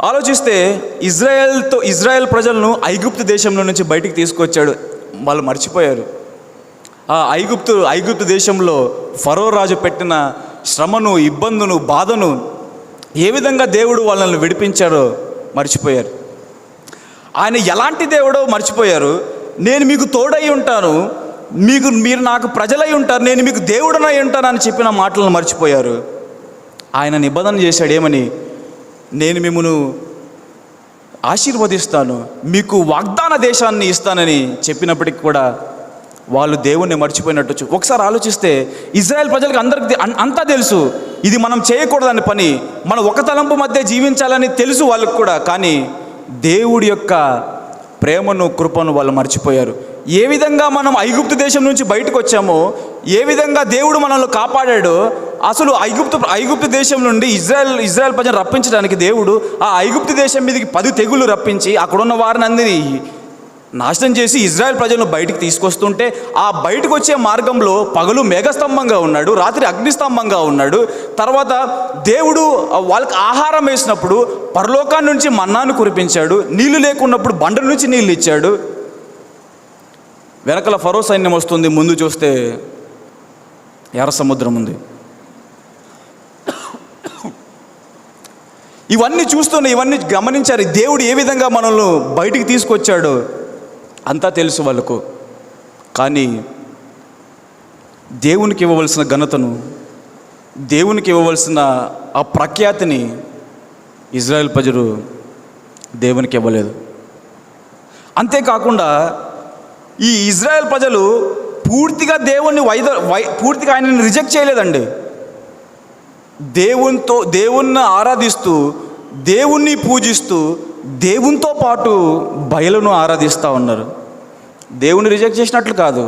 ఆలోచిస్తే ఇజ్రాయెల్ ప్రజలను ఐగుప్తు దేశంలో నుంచి బయటికి తీసుకొచ్చాడు, వాళ్ళు మర్చిపోయారు. ఆ ఐగుప్తు దేశంలో ఫరో రాజు పెట్టిన శ్రమను, ఇబ్బందును, బాధను ఏ విధంగా దేవుడు వాళ్ళని విడిపించారో మర్చిపోయారు. ఆయన ఎలాంటి దేవుడో మర్చిపోయారు. నేను మీకు తోడై ఉంటాను, మీరు నాకు ప్రజలై ఉంటారు, నేను మీకు దేవుడనై ఉంటానని చెప్పిన మాటలను మర్చిపోయారు. ఆయన నిబంధన చేశాడు ఏమని, నేను మిమ్మల్ని ఆశీర్వదిస్తాను, మీకు వాగ్దాన దేశాన్ని ఇస్తానని చెప్పినప్పటికీ కూడా వాళ్ళు దేవుణ్ణి మర్చిపోయినట్టు. ఒకసారి ఆలోచిస్తే ఇజ్రాయెల్ ప్రజలకు అందరికి అంతా తెలుసు, ఇది మనం చేయకూడదని పని, మనం ఒక తలంపు మధ్య జీవించాలని తెలుసు వాళ్ళకు కూడా. కానీ దేవుడి యొక్క ప్రేమను, కృపను వాళ్ళు మర్చిపోయారు. ఏ విధంగా మనం ఐగుప్తు దేశం నుంచి బయటకు వచ్చామో, ఏ విధంగా దేవుడు మనల్ని కాపాడాడో, అసలు ఐగుప్తు దేశం నుండి ఇజ్రాయెల్ ప్రజలు రప్పించడానికి దేవుడు ఆ ఐగుప్తు దేశం మీదకి 10 తెగులు రప్పించి అక్కడున్న వారిని అందరినీ నాశనం చేసి ఇజ్రాయెల్ ప్రజలను బయటికి తీసుకొస్తుంటే, ఆ బయటకు వచ్చే మార్గంలో పగలు మేఘస్తంభంగా ఉన్నాడు, రాత్రి అగ్నిస్తంభంగా ఉన్నాడు. తర్వాత దేవుడు వాళ్ళకి ఆహారం వేసినప్పుడు పరలోకాన్ని నుంచి మన్నాను కురిపించాడు, నీళ్లు లేకున్నప్పుడు బండ నుంచి నీళ్ళు ఇచ్చాడు. వెనకల ఫరో సైన్యం వస్తుంది, ముందు చూస్తే ఎర్ర సముద్రం ఉంది. ఇవన్నీ చూస్తున్న, ఇవన్నీ గమనించారు. దేవుడు ఏ విధంగా మనల్ని బయటికి తీసుకొచ్చాడో అంతా తెలుసు వాళ్ళకు. కానీ దేవునికి ఇవ్వవలసిన ఘనతను, దేవునికి ఇవ్వవలసిన ఆ ప్రఖ్యాతిని ఇజ్రాయెల్ ప్రజలు దేవునికి ఇవ్వలేదు. అంతేకాకుండా ఈ ఇజ్రాయెల్ ప్రజలు పూర్తిగా పూర్తిగా ఆయనని రిజెక్ట్ చేయలేదండి. దేవుణ్ణి ఆరాధిస్తూ, దేవుణ్ణి పూజిస్తూ, దేవునితో పాటు బయలును ఆరాధిస్తూ ఉన్నారు. దేవుణ్ణి రిజెక్ట్ చేసినట్లు కాదు,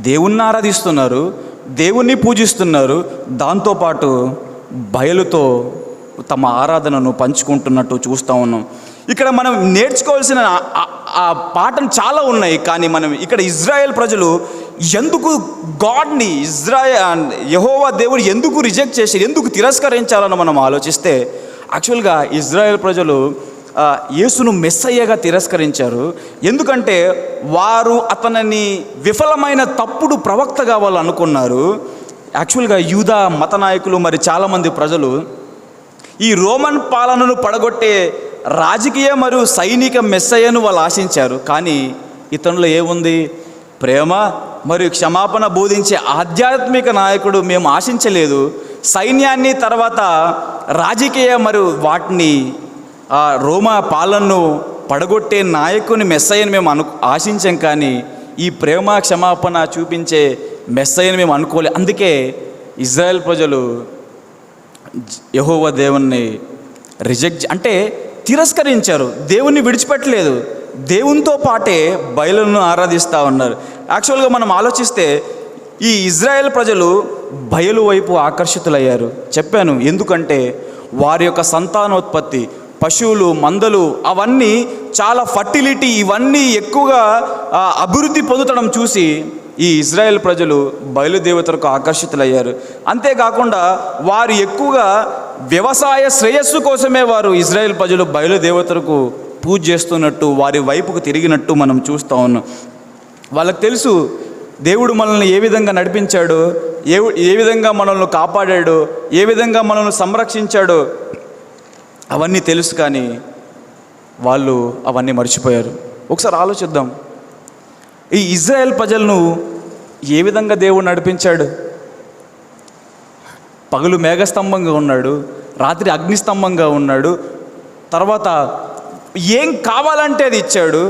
దేవుణ్ణి ఆరాధిస్తున్నారు, దేవుణ్ణి పూజిస్తున్నారు, దాంతోపాటు బయలుతో తమ ఆరాధనను పంచుకుంటున్నట్టు చూస్తూ ఉన్నాం. ఇక్కడ మనం నేర్చుకోవాల్సిన ఆ పాఠం చాలా ఉన్నాయి. కానీ మనం ఇక్కడ ఇజ్రాయెల్ ప్రజలు ఎందుకు గాడ్ని, యెహోవా దేవుడు ఎందుకు రిజెక్ట్ చేసి, ఎందుకు తిరస్కరించాలని మనం ఆలోచిస్తే, యాక్చువల్గా ఇజ్రాయెల్ ప్రజలు యేసును మెస్సయ్యగా తిరస్కరించారు. ఎందుకంటే వారు అతనిని విఫలమైన తప్పుడు ప్రవక్తగా వాళ్ళు అనుకున్నారు. యాక్చువల్గా యూదా మత నాయకులు మరి చాలామంది ప్రజలు ఈ రోమన్ పాలనను పడగొట్టే రాజకీయ మరియు సైనిక మెస్సయ్యను వాళ్ళు ఆశించారు. కానీ ఇతనిలో ఏముంది? ప్రేమ మరియు క్షమాపణ బోధించే ఆధ్యాత్మిక నాయకుడు మేము ఆశించలేదు. సైన్యాన్ని, తర్వాత రాజకీయ మరియు వాటిని రోమా పాలనను పడగొట్టే నాయకుని మెస్సయ్యను మేము ఆశించాం. కానీ ఈ ప్రేమ క్షమాపణ చూపించే మెస్సయ్యను మేము అనుకోలే. అందుకే ఇజ్రాయెల్ ప్రజలు యెహోవా దేవుణ్ణి అంటే తిరస్కరించారు. దేవుణ్ణి విడిచిపెట్టలేదు. దేవునితో పాటే బయలును ఆరాధిస్తూ ఉన్నారు. యాక్చువల్గా మనం ఆలోచిస్తే ఈ ఇజ్రాయెల్ ప్రజలు బయలు వైపు ఆకర్షితులయ్యారు. చెప్పాను ఎందుకంటే వారి యొక్క సంతానోత్పత్తి, పశువులు, మందలు అవన్నీ చాలా ఫర్టిలిటీ, ఇవన్నీ ఎక్కువగా అభివృద్ధి పొందడం చూసి ఈ ఇజ్రాయెల్ ప్రజలు బయలుదేవతలకు ఆకర్షితులయ్యారు. అంతేకాకుండా వారు ఎక్కువగా వ్యవసాయ శ్రేయస్సు కోసమే వారు ఇజ్రాయెల్ ప్రజలు బయలుదేవతలకు పూజ చేస్తున్నట్టు, వారి వైపుకు తిరిగినట్టు మనం చూస్తూ ఉన్నాం. వాళ్ళకి తెలుసు దేవుడు మనల్ని ఏ విధంగా నడిపించాడు, ఏ విధంగా మనల్ని కాపాడాడు, ఏ విధంగా మనల్ని సంరక్షించాడు, అవన్నీ తెలుసు. కానీ వాళ్ళు అవన్నీ మర్చిపోయారు. ఒకసారి ఆలోచిద్దాం. ఈ ఇజ్రాయెల్ ప్రజలను ఏ విధంగా దేవుడు నడిపించాడు? పగలు మేఘస్తంభంగా ఉన్నాడు, రాత్రి అగ్నిస్తంభంగా ఉన్నాడు, తర్వాత ఏం కావాలంటే అది ఇచ్చాడు.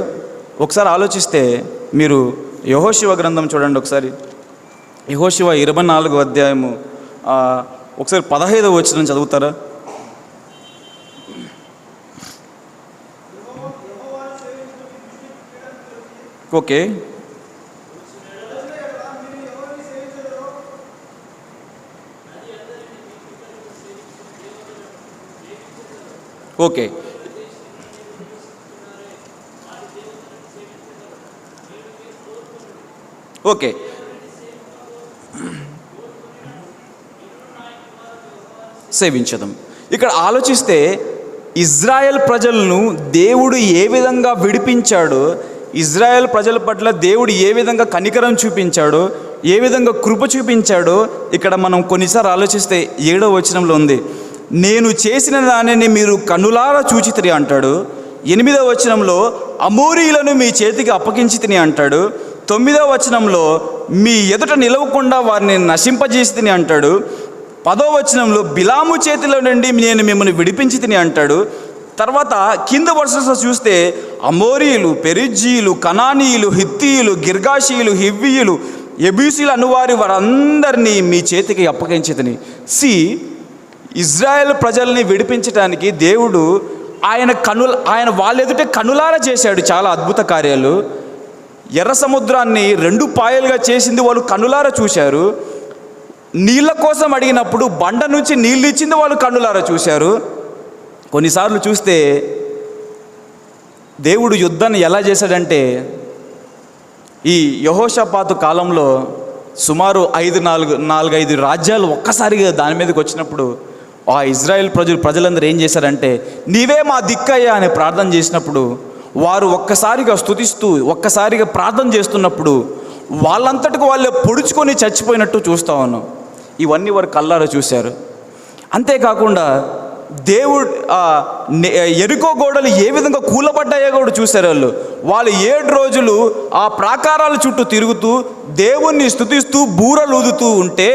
ఒకసారి ఆలోచిస్తే మీరు యెహోషువ గ్రంథం చూడండి ఒకసారి. యెహోషువ 24వ అధ్యాయము ఒకసారి 15వ వచనం చదువుతారా? Okay, okay. ఓకే, సేవించదాం. ఇక్కడ ఆలోచిస్తే ఇజ్రాయెల్ ప్రజలను దేవుడు ఏ విధంగా విడిపించాడో, ఇజ్రాయెల్ ప్రజల పట్ల దేవుడు ఏ విధంగా కనికరం చూపించాడో, ఏ విధంగా కృప చూపించాడో ఇక్కడ మనం కొన్నిసార్లు ఆలోచిస్తే 7వ వచనంలో ఉంది, నేను చేసిన దానిని మీరు కన్నులారా చూచితిరి అంటాడు. 8వ వచనంలో అమోరీయులను మీ చేతికి అప్పగించి తిని అంటాడు. 9వ వచనంలో మీ ఎదుట నిలవకుండా వారిని నశింపజేసి తిని అంటాడు. 10వ వచనంలో బిలాము చేతిలో నుండి నేను మిమ్మల్ని విడిపించి తిని అంటాడు. తర్వాత కింద వరుసలో చూస్తే అమోరీయులు, పెరిజ్జీయులు, కనానీయులు, హిత్తీయులు, గిర్గాషీయులు, హివ్వీయులు, ఎబూసీలు వారందరినీ మీ చేతికి అప్పగించి తిని. ఇజ్రాయెల్ ప్రజల్ని విడిపించడానికి దేవుడు ఆయన వాళ్ళ ఎదుటే కనులారా చేశాడు చాలా అద్భుత కార్యాలు. ఎర్ర సముద్రాన్ని 2 పాయలుగా చేసింది వాళ్ళు కనులారా చూశారు. నీళ్ళ కోసం అడిగినప్పుడు బండ నుంచి నీళ్ళు ఇచ్చింది వాళ్ళు కన్నులారా చూశారు. కొన్నిసార్లు చూస్తే దేవుడు యుద్ధాన్ని ఎలా చేశాడంటే, ఈ యెహోషాపాతు కాలంలో సుమారు 4-5 రాజ్యాలు ఒక్కసారిగా దాని మీదకి వచ్చినప్పుడు ఆ ఇజ్రాయెల్ ప్రజలందరూ ఏం చేశారంటే, నీవే మా దిక్కయ్యా అని ప్రార్థన చేసినప్పుడు వారు ఒక్కసారిగా స్తుతిస్తూ ఒక్కసారిగా ప్రార్థన చేస్తున్నప్పుడు వాళ్ళంతటికి వాళ్ళే పొడుచుకొని చచ్చిపోయినట్టు చూస్తూ ఉన్నాం. ఇవన్నీ వారు కళ్ళారా చూశారు. అంతేకాకుండా దేవుడు ఎరికో గోడలు ఏ విధంగా కూలబడ్డాయో కూడా చూశారు. వాళ్ళు 7 రోజులు ఆ ప్రాకారాల చుట్టూ తిరుగుతూ దేవుణ్ణి స్తుతిస్తూ బూరలు ఊదుతూ ఉంటే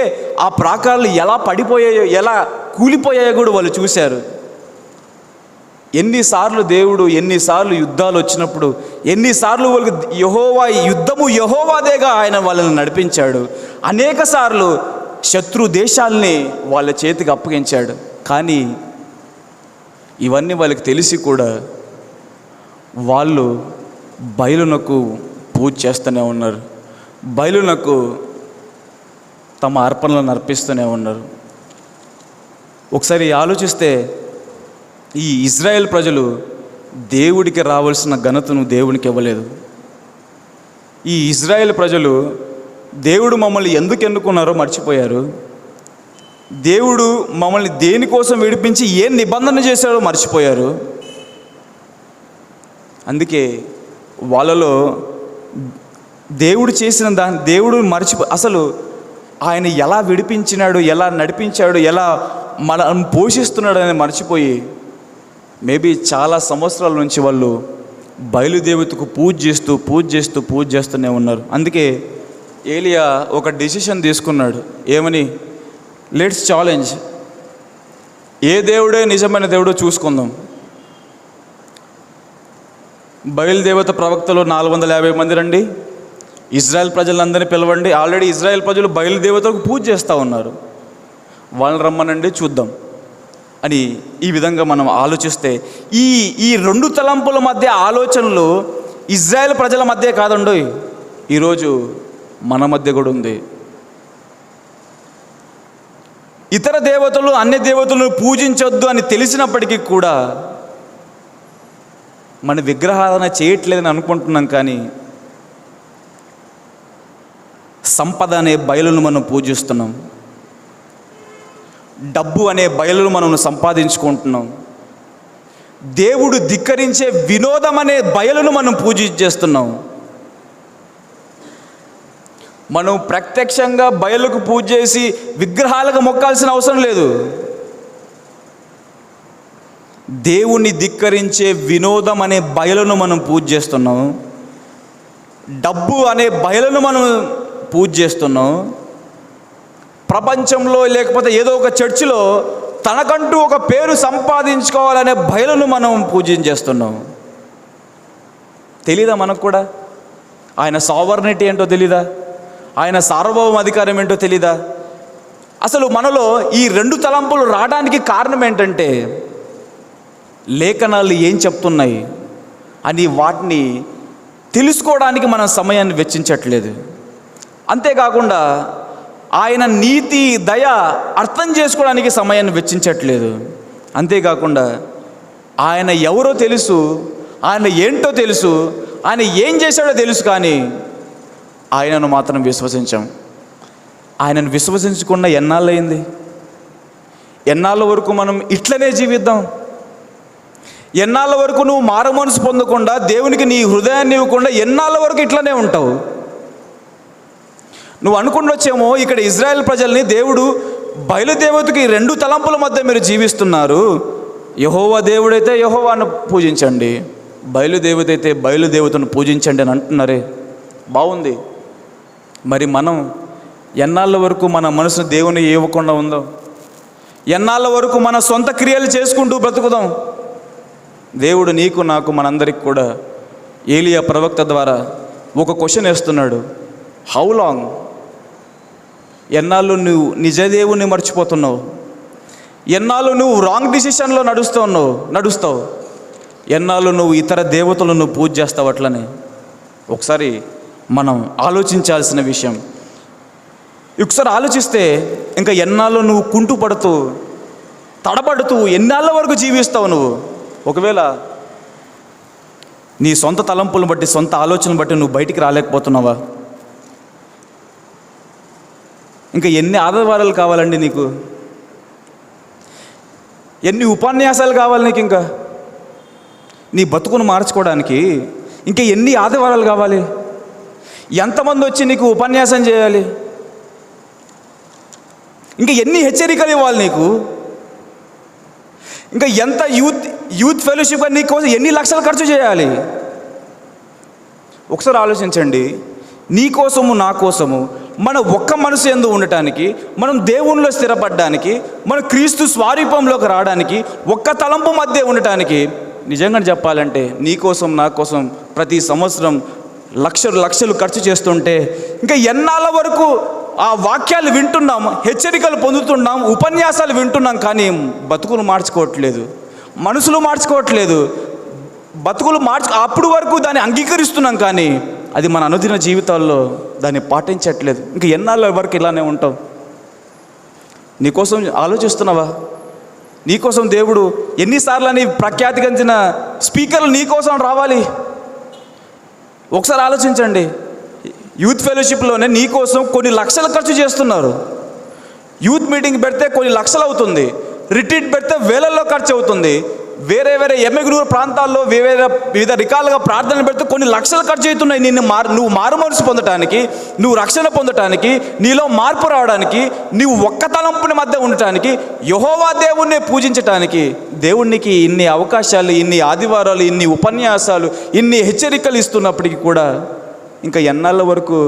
ఆ ప్రాకారాలు ఎలా పడిపోయాయో, ఎలా కూలిపోయాయో కూడా వాళ్ళు చూశారు. ఎన్నిసార్లు యుద్ధాలు వచ్చినప్పుడు ఎన్నిసార్లు వాళ్ళకి యెహోవాదేగా ఆయన వాళ్ళని నడిపించాడు. అనేక సార్లు శత్రు దేశాలని వాళ్ళ చేతికి అప్పగించాడు. కానీ ఇవన్నీ వాళ్ళకి తెలిసి కూడా వాళ్ళు బయలునకు పూజ చేస్తూనే ఉన్నారు, బయలునకు తమ అర్పణలను అర్పిస్తూనే ఉన్నారు. ఒకసారి ఆలోచిస్తే ఈ ఇజ్రాయెల్ ప్రజలు దేవుడికి రావాల్సిన ఘనతను దేవునికి ఇవ్వలేదు. ఈ ఇజ్రాయెల్ ప్రజలు దేవుడు మమ్మల్ని ఎందుకు ఎన్నుకున్నారో మర్చిపోయారు. దేవుడు మమ్మల్ని దేనికోసం విడిపించి ఏ నిబంధన చేశాడో మర్చిపోయారు. అందుకే వాళ్ళలో దేవుడు చేసిన దేవుడు అసలు ఆయన ఎలా విడిపించినాడు, ఎలా నడిపించాడు, ఎలా మనం పోషిస్తున్నాడు అని మర్చిపోయి మేబీ చాలా సంవత్సరాల నుంచి వాళ్ళు బయలుదేవతకు పూజ చేస్తూనే ఉన్నారు. అందుకే ఏలియా ఒక డెసిషన్ తీసుకున్నాడు. ఏమని? లెట్స్ ఛాలెంజ్, ఏ దేవుడే నిజమైన దేవుడో చూసుకుందాం. బయలుదేవత ప్రవక్తలు 450 మంది రండి, ఇజ్రాయెల్ ప్రజలందరినీ పిలవండి. ఆల్రెడీ ఇజ్రాయెల్ ప్రజలు బయలుదేవతకు పూజ చేస్తూ ఉన్నారు, వాళ్ళని రమ్మనండి చూద్దాం అని ఈ విధంగా మనం ఆలోచిస్తే ఈ రెండు తలంపుల మధ్య ఆలోచనలు ఇజ్రాయెల్ ప్రజల మధ్య కాదండో, ఈరోజు మన మధ్య కూడా ఉంది. ఇతర దేవతలు అన్య దేవతలను పూజించొద్దు అని తెలిసినప్పటికీ కూడా మన విగ్రహారాధన చేయట్లేదని అనుకుంటున్నాం. కానీ సంపద అనే బయలును మనం పూజిస్తున్నాం, డబ్బు అనే బయలును మనం సంపాదించుకుంటున్నాం, దేవుడు ధిక్కరించే వినోదం అనే బయలును మనం పూజించేస్తున్నాం. మనం ప్రత్యక్షంగా బయలుకు పూజ చేసి విగ్రహాలకు మొక్కాల్సిన అవసరం లేదు. దేవుణ్ణి ధిక్కరించే వినోదం అనే బయలును మనం పూజ చేస్తున్నాం, డబ్బు అనే బయలును మనం పూజ చేస్తున్నాం. ప్రపంచంలో లేకపోతే ఏదో ఒక చర్చిలో తనకంటూ ఒక పేరు సంపాదించుకోవాలనే బయలును మనం పూజించేస్తున్నాం. తెలీదా మనకు కూడా? ఆయన సావర్నిటీ ఏంటో తెలీదా? ఆయన సార్వభౌమ అధికారం ఏంటో తెలీదా? అసలు మనలో ఈ రెండు తలంపులు రావడానికి కారణం ఏంటంటే లేఖనాలు ఏం చెప్తున్నాయి అని వాటిని తెలుసుకోవడానికి మనం సమయాన్ని వెచ్చించట్లేదు. అంతేకాకుండా ఆయన నీతి దయ అర్థం చేసుకోవడానికి సమయాన్ని వెచ్చించట్లేదు. అంతేకాకుండా ఆయన ఎవరో తెలుసు, ఆయన ఏంటో తెలుసు, ఆయన ఏం చేశాడో తెలుసు, కానీ ఆయనను మాత్రం విశ్వసించాం. ఆయనను విశ్వసించకుండా ఎన్నాళ్ళయింది? ఎన్నాళ్ళ వరకు మనం ఇట్లనే జీవిద్దాం? ఎన్నాళ్ళ వరకు నువ్వు మారుమనసు పొందకుండా దేవునికి నీ హృదయాన్ని ఇవ్వకుండా ఎన్నాళ్ళ వరకు ఇట్లనే ఉంటావు? నువ్వు అనుకుంటొచ్చేమో ఇక్కడ ఇజ్రాయెల్ ప్రజల్ని దేవుడు బయలుదేవతకి రెండు తలంపుల మధ్య మీరు జీవిస్తున్నారు, యెహోవా దేవుడైతే యెహోవాను పూజించండి, బయలుదేవత అయితే బయలుదేవతను పూజించండి అని అంటున్నారే. బాగుంది. మరి మనం ఎన్నాళ్ళ వరకు మన మనసును దేవుని ఇవ్వకుండా ఉందో? ఎన్నాళ్ళ వరకు మన సొంత క్రియలు చేసుకుంటూ బ్రతుకుదాం? దేవుడు నీకు నాకు మనందరికి కూడా ఏలియా ప్రవక్త ద్వారా ఒక క్వశ్చన్ వేస్తున్నాడు. How long? ఎన్నాళ్ళు నువ్వు నిజదేవుని మర్చిపోతున్నావు? ఎన్నాళ్ళు నువ్వు రాంగ్ డిసిషన్లో నడుస్తావు? ఎన్నాళ్ళు నువ్వు ఇతర దేవతలను పూజ చేస్తావు? అట్లనే ఒకసారి మనం ఆలోచించాల్సిన విషయం. ఒకసారి ఆలోచిస్తే ఇంకా ఎన్నాళ్ళు నువ్వు కుంటుపడుతూ తడబడుతూ ఎన్నాళ్ళ వరకు జీవిస్తావు నువ్వు? ఒకవేళ నీ సొంత తలంపులను బట్టి సొంత ఆలోచనలు బట్టి నువ్వు బయటికి రాలేకపోతున్నావా? ఇంకా ఎన్ని ఆదివారాలు కావాలండి నీకు? ఎన్ని ఉపన్యాసాలు కావాలి నీకు? ఇంకా నీ బతుకును మార్చుకోవడానికి ఇంకా ఎన్ని ఆదివారాలు కావాలి? ఎంతమంది వచ్చి నీకు ఉపన్యాసం చేయాలి? ఇంకా ఎన్ని హెచ్చరికలు ఇవ్వాలి నీకు? ఇంకా ఎంత యూత్ ఫెలోషిప్ నీ కోసం ఎన్ని లక్షలు ఖర్చు చేయాలి? ఒకసారి ఆలోచించండి. నీ కోసము నా కోసము మన ఒక్క మనసు యందు ఉండటానికి, మనం దేవునిలో స్థిరపడడానికి, మన క్రీస్తు స్వరూపంలోకి రావడానికి, ఒక్క తలంపు మధ్య ఉండటానికి నిజంగా చెప్పాలంటే నీ కోసం నా కోసం ప్రతి సంవత్సరం లక్షలు ఖర్చు చేస్తుంటే ఇంకా ఎన్నాళ్ళ వరకు ఆ వాక్యాలు వింటున్నాం, హెచ్చరికలు పొందుతున్నాం, ఉపన్యాసాలు వింటున్నాం, కానీ బతుకులు మార్చుకోవట్లేదు, మనసులు మార్చుకోవట్లేదు, అప్పుడు వరకు దాన్ని అంగీకరిస్తున్నాం, కానీ అది మన అనుదిన జీవితాల్లో దాన్ని పాటించట్లేదు. ఇంకా ఎన్నాళ్ళ వరకు ఇలానే ఉంటావు? నీకోసం ఆలోచిస్తున్నావా? నీకోసం దేవుడు ఎన్నిసార్లు అని ప్రఖ్యాతిగంచిన స్పీకర్లు నీకోసం రావాలి? ఒకసారి ఆలోచించండి. యూత్ ఫెలోషిప్లోనే నీకోసం కొన్ని లక్షలు ఖర్చు చేస్తున్నారు. యూత్ మీటింగ్ పెడితే కొన్ని లక్షలు అవుతుంది, రిట్రీట్ పెడితే వేలల్లో ఖర్చు అవుతుంది, వేరే ఎమ్మెగురు ప్రాంతాల్లో వివిధ రకాలుగా ప్రార్థనలు పెడితే కొన్ని లక్షలు ఖర్చు అవుతున్నాయి నువ్వు మారు మనసు పొందటానికి, నువ్వు రక్షణ పొందటానికి, నీలో మార్పు రావడానికి, నీవు ఒక్క తలంపుని మధ్య ఉండటానికి, యెహోవా దేవుణ్ణి పూజించటానికి. దేవునికి ఇన్ని అవకాశాలు, ఇన్ని ఆదివారాలు, ఇన్ని ఉపన్యాసాలు, ఇన్ని హెచ్చరికలు ఇస్తున్నప్పటికీ కూడా ఇంకా ఎన్నాళ్ళ వరకు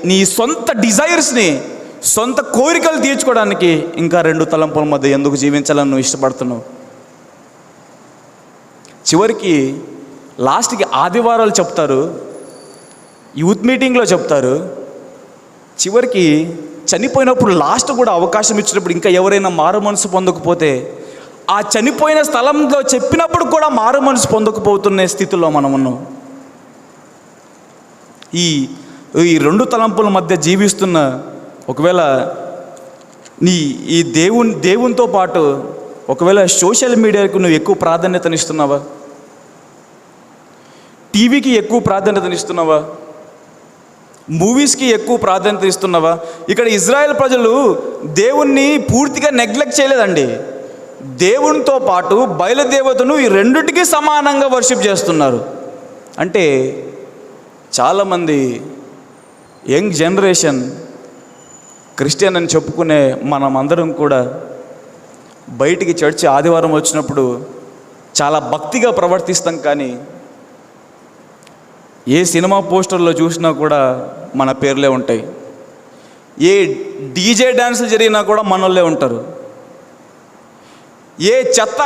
నీ సొంత డిజైర్స్ని, సొంత కోరికలు తీర్చుకోవడానికి ఇంకా రెండు తలంపుల మధ్య ఎందుకు జీవించాలని నువ్వు ఇష్టపడుతున్నావు? చివరికి లాస్ట్కి ఆదివారాలు చెప్తారు, యూత్ మీటింగ్లో చెప్తారు, చివరికి చనిపోయినప్పుడు లాస్ట్ కూడా అవకాశం ఇచ్చినప్పుడు ఇంకా ఎవరైనా మారు మనసు పొందకపోతే ఆ చనిపోయిన స్థలంలో చెప్పినప్పుడు కూడా మారు మనసు పొందకపోతున్న స్థితిలో మనం ఉన్నాం. ఈ రెండు తలంపుల మధ్య జీవిస్తున్న ఒకవేళ ఈ దేవునితో పాటు ఒకవేళ సోషల్ మీడియాకు నువ్వు ఎక్కువ ప్రాధాన్యతనిస్తున్నావా? టీవీకి ఎక్కువ ప్రాధాన్యతనిస్తున్నావా? మూవీస్కి ఎక్కువ ప్రాధాన్యత ఇస్తున్నావా? ఇక్కడ ఇజ్రాయెల్ ప్రజలు దేవుణ్ణి పూర్తిగా నెగ్లెక్ట్ చేయలేదండి. దేవునితో పాటు బయలుదేవతను ఈ రెండిటికి సమానంగా వర్షిప్ చేస్తున్నారు. అంటే చాలామంది యంగ్ జనరేషన్ క్రిస్టియన్ అని చెప్పుకునే మనమందరం కూడా బయటికి చర్చి ఆదివారం వచ్చినప్పుడు చాలా భక్తిగా ప్రవర్తిస్తాం, కానీ ఏ సినిమా పోస్టర్లో చూసినా కూడా మన పేర్లే ఉంటాయి. ఏ డీజే డ్యాన్సులు జరిగినా కూడా మనోళ్ళే ఉంటారు. ఏ చెత్త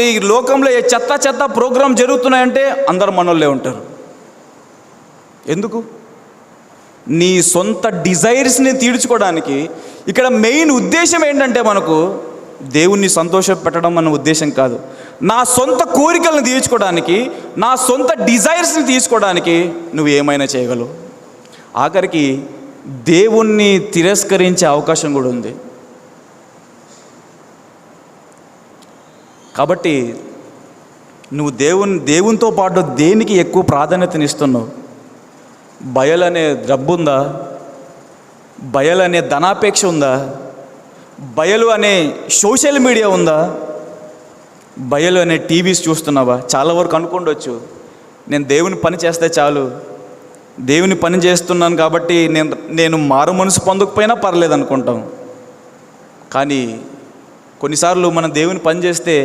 ఈ లోకంలో ఏ చెత్త ప్రోగ్రాం జరుగుతున్నాయంటే అందరు మనోళ్ళే ఉంటారు. ఎందుకు? నీ సొంత డిజైర్స్ని తీర్చుకోవడానికి. ఇక్కడ మెయిన్ ఉద్దేశం ఏంటంటే మనకు దేవుణ్ణి సంతోష పెట్టడం మన ఉద్దేశం కాదు. నా సొంత కోరికలను తీర్చుకోవడానికి, నా సొంత డిజైర్స్ని తీసుకోవడానికి నువ్వు ఏమైనా చేయగలవు. ఆఖరికి దేవుణ్ణి తిరస్కరించే అవకాశం కూడా ఉంది. కాబట్టి నువ్వు దేవునితో పాటు దేనికి ఎక్కువ ప్రాధాన్యతనిస్తున్నావు? బయలనే డబ్బు ఉందా? బయలనే ధనాపేక్ష ఉందా? బయలు అనే సోషల్ మీడియా ఉందా? బయలు అనే టీవీస్ చూస్తున్నావా? చాలా వరకు అనుకుండొచ్చు, నేను దేవుని పని చేస్తే చాలు, దేవుని పని చేస్తున్నాను కాబట్టి నేను మారు మనసు పొందకపోయినా పర్లేదు అనుకుంటాం. కానీ కొన్నిసార్లు మనం దేవుని పని చేస్తే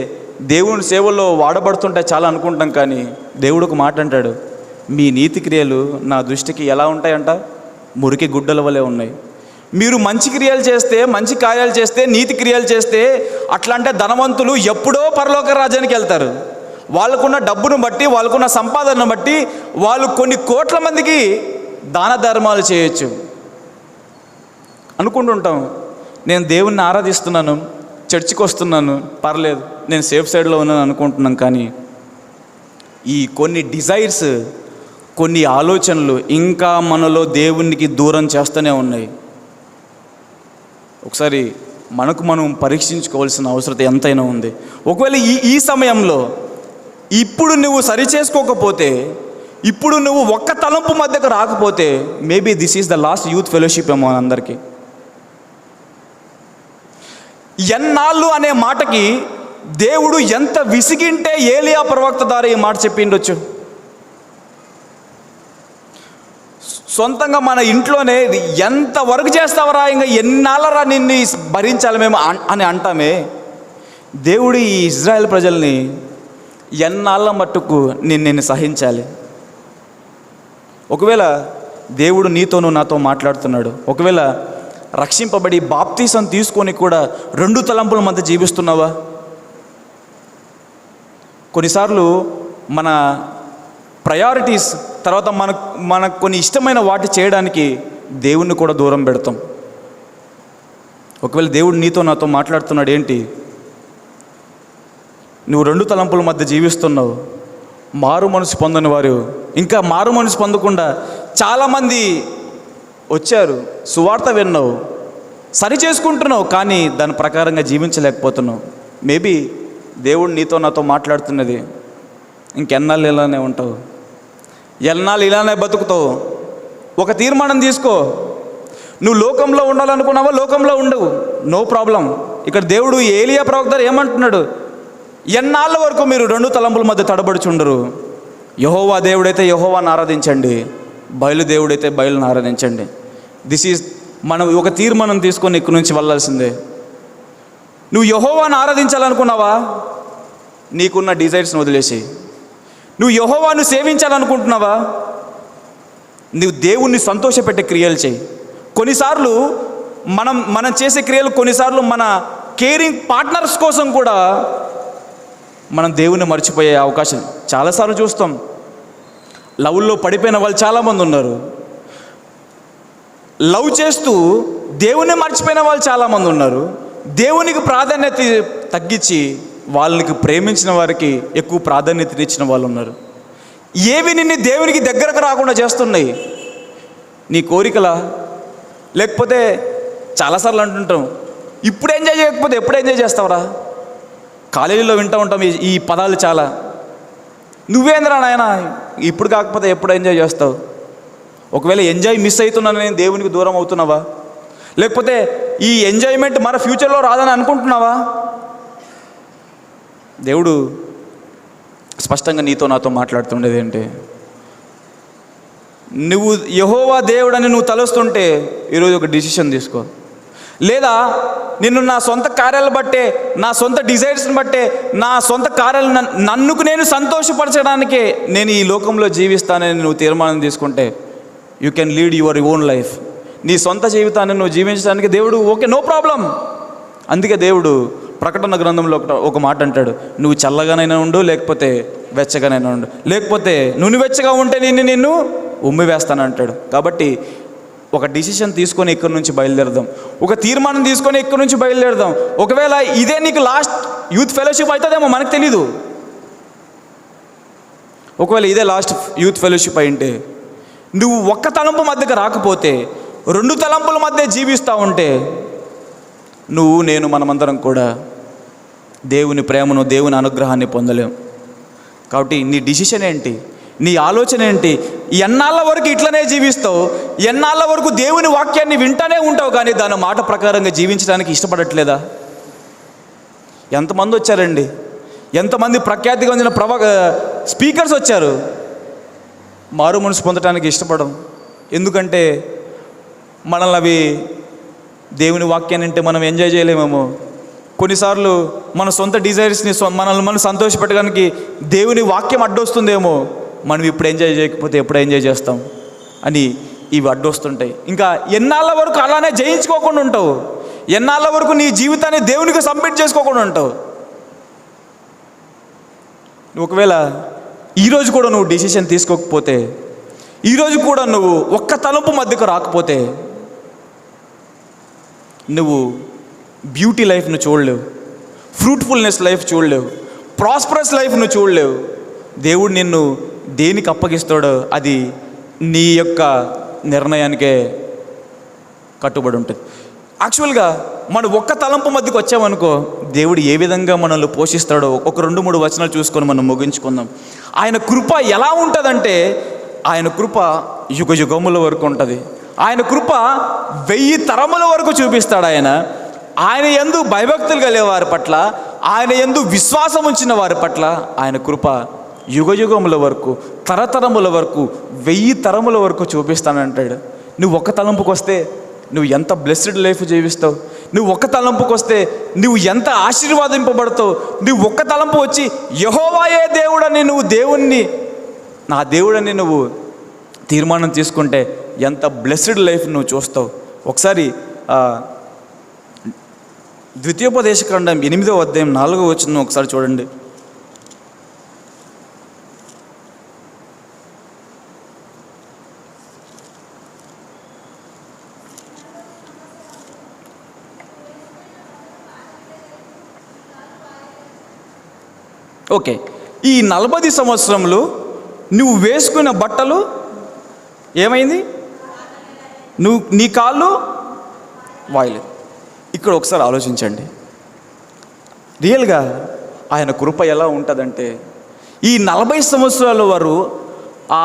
దేవుని సేవల్లో వాడబడుతుంటే చాలా అనుకుంటాం, కానీ దేవుడు ఒక మాట అంటాడు, మీ నీతి క్రియలు నా దృష్టికి ఎలా ఉంటాయంట? మురికి గుడ్డల వలె ఉన్నాయి. మీరు మంచి క్రియలు చేస్తే, మంచి కార్యాలు చేస్తే, నీతి క్రియలు చేస్తే అట్లా అంటే ధనవంతులు ఎప్పుడో పరలోక రాజ్యానికి వెళ్తారు. వాళ్ళకున్న డబ్బును బట్టి, వాళ్ళకున్న సంపాదనను బట్టి వాళ్ళు కొన్ని కోట్ల మందికి దాన ధర్మాలు చేయొచ్చు అనుకుంటుంటాం. నేను దేవుణ్ణి ఆరాధిస్తున్నాను, చర్చికి వస్తున్నాను, పర్లేదు, నేను సేఫ్ సైడ్లో ఉన్నాను అనుకుంటున్నాం. కానీ ఈ కొన్ని డిజైర్స్, కొన్ని ఆలోచనలు ఇంకా మనలో దేవునికి దూరం చేస్తూనే ఉన్నాయి. ఒకసారి మనకు మనం పరీక్షించుకోవాల్సిన అవసరం ఎంతైనా ఉంది. ఒకవేళ ఈ సమయంలో ఇప్పుడు నువ్వు సరి చేసుకోకపోతే, ఇప్పుడు నువ్వు ఒక్క తలంపు మధ్యకు రాకపోతే, maybe this is the last youth fellowship ఏమో అందరికీ. ఎన్నాళ్ళు అనే మాటకి దేవుడు ఎంత విసిగింటే ఏలియా ప్రవక్త ద్వారా ఈ మాట చెప్పిండొచ్చు. సొంతంగా మన ఇంట్లోనే ఎంత వర్క్ చేస్తావరా, ఇంకా ఎన్నాళ్ళరా నిన్ను భరించాలి మేము అని అంటామే. దేవుడు ఈ ఇజ్రాయెల్ ప్రజల్ని ఎన్నాళ్ళ మట్టుకు నిన్ను సహించాలి. ఒకవేళ దేవుడు నీతోనూ నాతో మాట్లాడుతున్నాడు, ఒకవేళ రక్షింపబడి బాప్తీసం తీసుకొని కూడా రెండు తలంపుల మధ్య జీవిస్తున్నావా? కొన్నిసార్లు మన ప్రయారిటీస్ తర్వాత మనకు కొన్ని ఇష్టమైన వాటి చేయడానికి దేవుణ్ణి కూడా దూరం పెడతాం. ఒకవేళ దేవుడు నీతో నాతో మాట్లాడుతున్నాడు, ఏంటి నువ్వు రెండు తలంపుల మధ్య జీవిస్తున్నావు. మారు మనసు పొందని వారు, ఇంకా మారు మనసు పొందకుండా చాలామంది వచ్చారు, సువార్త విన్నావు, సరి చేసుకుంటున్నావు, కానీ దాని ప్రకారంగా జీవించలేకపోతున్నావు. మేబీ దేవుడు నీతో నాతో మాట్లాడుతున్నది, ఇంకెన్నాళ్ళు ఇలానే ఉంటావు, ఎన్నాళ్ళు ఇలానే బతుకుతావు. ఒక తీర్మానం తీసుకో. నువ్వు లోకంలో ఉండాలనుకున్నావా? లోకంలో ఉండవు, నో ప్రాబ్లం. ఇక్కడ దేవుడు ఏలియా ప్రవక్త ఏమంటున్నాడు? ఎన్నాళ్ళ వరకు మీరు రెండు తలంపుల మధ్య తడబడుచుండరు? యెహోవా దేవుడైతే యెహోవాను ఆరాధించండి, బయలు దేవుడైతే బయలును ఆరాధించండి. దిస్ ఈజ్ మనం ఒక తీర్మానం తీసుకొని ఇక్కడి నుంచి వెళ్ళాల్సిందే. నువ్వు యెహోవాను ఆరాధించాలనుకున్నావా? నీకున్న డిజైర్స్ని వదిలేసి నువ్వు యెహోవాను సేవించాలనుకుంటున్నావా? నువ్వు దేవుణ్ణి సంతోషపెట్టే క్రియలు చేయి. కొన్నిసార్లు మనం చేసే క్రియలు కొన్నిసార్లు మన కేరింగ్ పార్ట్నర్స్ కోసం కూడా మనం దేవుణ్ణి మర్చిపోయే అవకాశం చాలాసార్లు చూస్తాం. లవ్లో పడిపోయిన వాళ్ళు చాలామంది ఉన్నారు. లవ్ చేస్తూ దేవుణ్ణి మర్చిపోయిన వాళ్ళు చాలామంది ఉన్నారు. దేవునికి ప్రాధాన్యత తగ్గించి వాళ్ళకి ప్రేమించిన వారికి ఎక్కువ ప్రాధాన్యత ఇచ్చిన వాళ్ళు ఉన్నారు. ఏవి నిన్ను దేవునికి దగ్గరకు రాకుండా చేస్తున్నాయి? నీ కోరికలా? లేకపోతే చాలాసార్లు అంటుంటాం, ఇప్పుడు ఎంజాయ్ చేయకపోతే ఎప్పుడు ఎంజాయ్ చేస్తావురా? కాలేజీలో వింటూ ఉంటాం ఈ పదాలు చాలా. నువ్వేంద్రా నాయన, ఇప్పుడు కాకపోతే ఎప్పుడు ఎంజాయ్ చేస్తావు? ఒకవేళ ఎంజాయ్ మిస్ అవుతున్నాను నేను దేవునికి దూరం అవుతున్నావా? లేకపోతే ఈ ఎంజాయ్మెంట్ మన ఫ్యూచర్లో రాదని అనుకుంటున్నావా? దేవుడు స్పష్టంగా నీతో నాతో మాట్లాడుతుండేది ఏంటి? నువ్వు యెహోవా దేవుడని నువ్వు తలుస్తుంటే ఈరోజు ఒక డిసిషన్ తీసుకో. లేదా నిన్ను నా సొంత కార్యాలు బట్టే, నా సొంత డిజైర్స్ని బట్టే, నా సొంత కార్యాలు నన్నుకు నేను సంతోషపరచడానికే నేను ఈ లోకంలో జీవిస్తానని నువ్వు తీర్మానం తీసుకుంటే you can lead your own life. నీ సొంత జీవితాన్ని నువ్వు జీవించడానికి దేవుడు ఓకే, నో ప్రాబ్లం. అందుకే దేవుడు ప్రకటన గ్రంథంలో ఒక మాట అంటాడు, నువ్వు చల్లగానైనా ఉండు, లేకపోతే వెచ్చగానైనా ఉండు, లేకపోతే నువ్వు వెచ్చగా ఉంటే నిన్ను ఉమ్మి వేస్తానంటాడు. కాబట్టి ఒక డిసిషన్ తీసుకొని ఇక్కడి నుంచి బయలుదేరదాం, ఒక తీర్మానం తీసుకొని ఇక్కడి నుంచి బయలుదేరదాం. ఒకవేళ ఇదే నీకు లాస్ట్ యూత్ ఫెలోషిప్ అవుతుందేమో మనకు తెలీదు. ఒకవేళ ఇదే లాస్ట్ యూత్ ఫెలోషిప్ అయింటే నువ్వు ఒక్క తలంపు మధ్యకి రాకపోతే, రెండు తలంపుల మధ్య జీవిస్తూ ఉంటే నేను మనమందరం కూడా దేవుని ప్రేమను, దేవుని అనుగ్రహాన్ని పొందలేం. కాబట్టి నీ డిసిషన్ ఏంటి? నీ ఆలోచన ఏంటి? ఎన్నాళ్ళ వరకు ఇట్లనే జీవిస్తావు? ఎన్నాళ్ళ వరకు దేవుని వాక్యాన్ని వింటానే ఉంటావు కానీ దాని మాట ప్రకారంగా జీవించడానికి ఇష్టపడట్లేదా? ఎంతమంది వచ్చారండి, ఎంతమంది ప్రఖ్యాతిగా పొందిన స్పీకర్స్ వచ్చారు. మారు మనసు పొందడానికి ఇష్టపడం. ఎందుకంటే మనల్ని అవి దేవుని వాక్యాన్ని అంటే మనం ఎంజాయ్ చేయలేమేమో. కొన్నిసార్లు మన సొంత డిజైర్స్ని మనల్ని మనం సంతోషపెట్టడానికి దేవుని వాక్యం అడ్డొస్తుందేమో. మనం ఇప్పుడు ఎంజాయ్ చేయకపోతే ఎప్పుడు ఎంజాయ్ చేస్తాం అని ఇవి అడ్డొస్తుంటాయి. ఇంకా ఎన్నాళ్ళ వరకు అలానే జయించుకోకుండా ఉంటావు? ఎన్నాళ్ళ వరకు నీ జీవితాన్ని దేవునికి సబ్మిట్ చేసుకోకుండా ఉంటావు? ఒకవేళ ఈరోజు కూడా నువ్వు డిసిషన్ తీసుకోకపోతే, ఈరోజు కూడా నువ్వు ఒక్క తలుపు మధ్యకు రాకపోతే నువ్వు బ్యూటీ లైఫ్ను చూడలేవు, ఫ్రూట్ఫుల్నెస్ లైఫ్ చూడలేవు, ప్రాస్పరస్ లైఫ్ను చూడలేవు. దేవుడు నిన్ను దేనికి అప్పగిస్తాడో అది నీ యొక్క నిర్ణయానికే కట్టుబడి ఉంటుంది. యాక్చువల్గా మనం ఒక్క తలంపు మధ్యకు వచ్చామనుకో, దేవుడు ఏ విధంగా మనల్ని పోషిస్తాడో ఒక 2-3 వచనాలు చూసుకొని మనం ముగించుకుందాం. ఆయన కృప ఎలా ఉంటుందంటే, ఆయన కృప యుగ యుగముల వరకు ఉంటుంది. ఆయన కృప 1000 తరముల వరకు చూపిస్తాడు. ఆయన యందు భయభక్తులు కలిగే వారి పట్ల, ఆయన యందు విశ్వాసం ఉంచిన వారి పట్ల ఆయన కృప యుగ యుగముల వరకు, తరతరముల వరకు, 1000 తరముల వరకు చూపిస్తానంటాడు. నువ్వు ఒక్క తలంపుకు వస్తే నువ్వు ఎంత బ్లెస్డ్ లైఫ్ జీవిస్తావు? నువ్వు ఒక్క తలంపుకు వస్తే నువ్వు ఎంత ఆశీర్వాదింపబడతావు? నువ్వు ఒక్క తలంపు వచ్చి యెహోవాయే దేవుడని నువ్వు దేవుణ్ణి నా దేవుడని నువ్వు తీర్మానం తీసుకుంటే ఎంత బ్లెస్డ్ లైఫ్ నువ్వు చూస్తావు. ఒకసారి ద్వితీయోపదేశకాండం 8వ అధ్యాయం 4వ వచనం ఒకసారి చూడండి. ఓకే, ఈ 40 సంవత్సరంలో నువ్వు వేసుకున్న బట్టలు ఏమైంది? నీ కాళ్ళు వాయలేదు. ఇక్కడ ఒకసారి ఆలోచించండి. రియల్గా ఆయన కృప ఎలా ఉంటుందంటే, ఈ 40 సంవత్సరాల వారు ఆ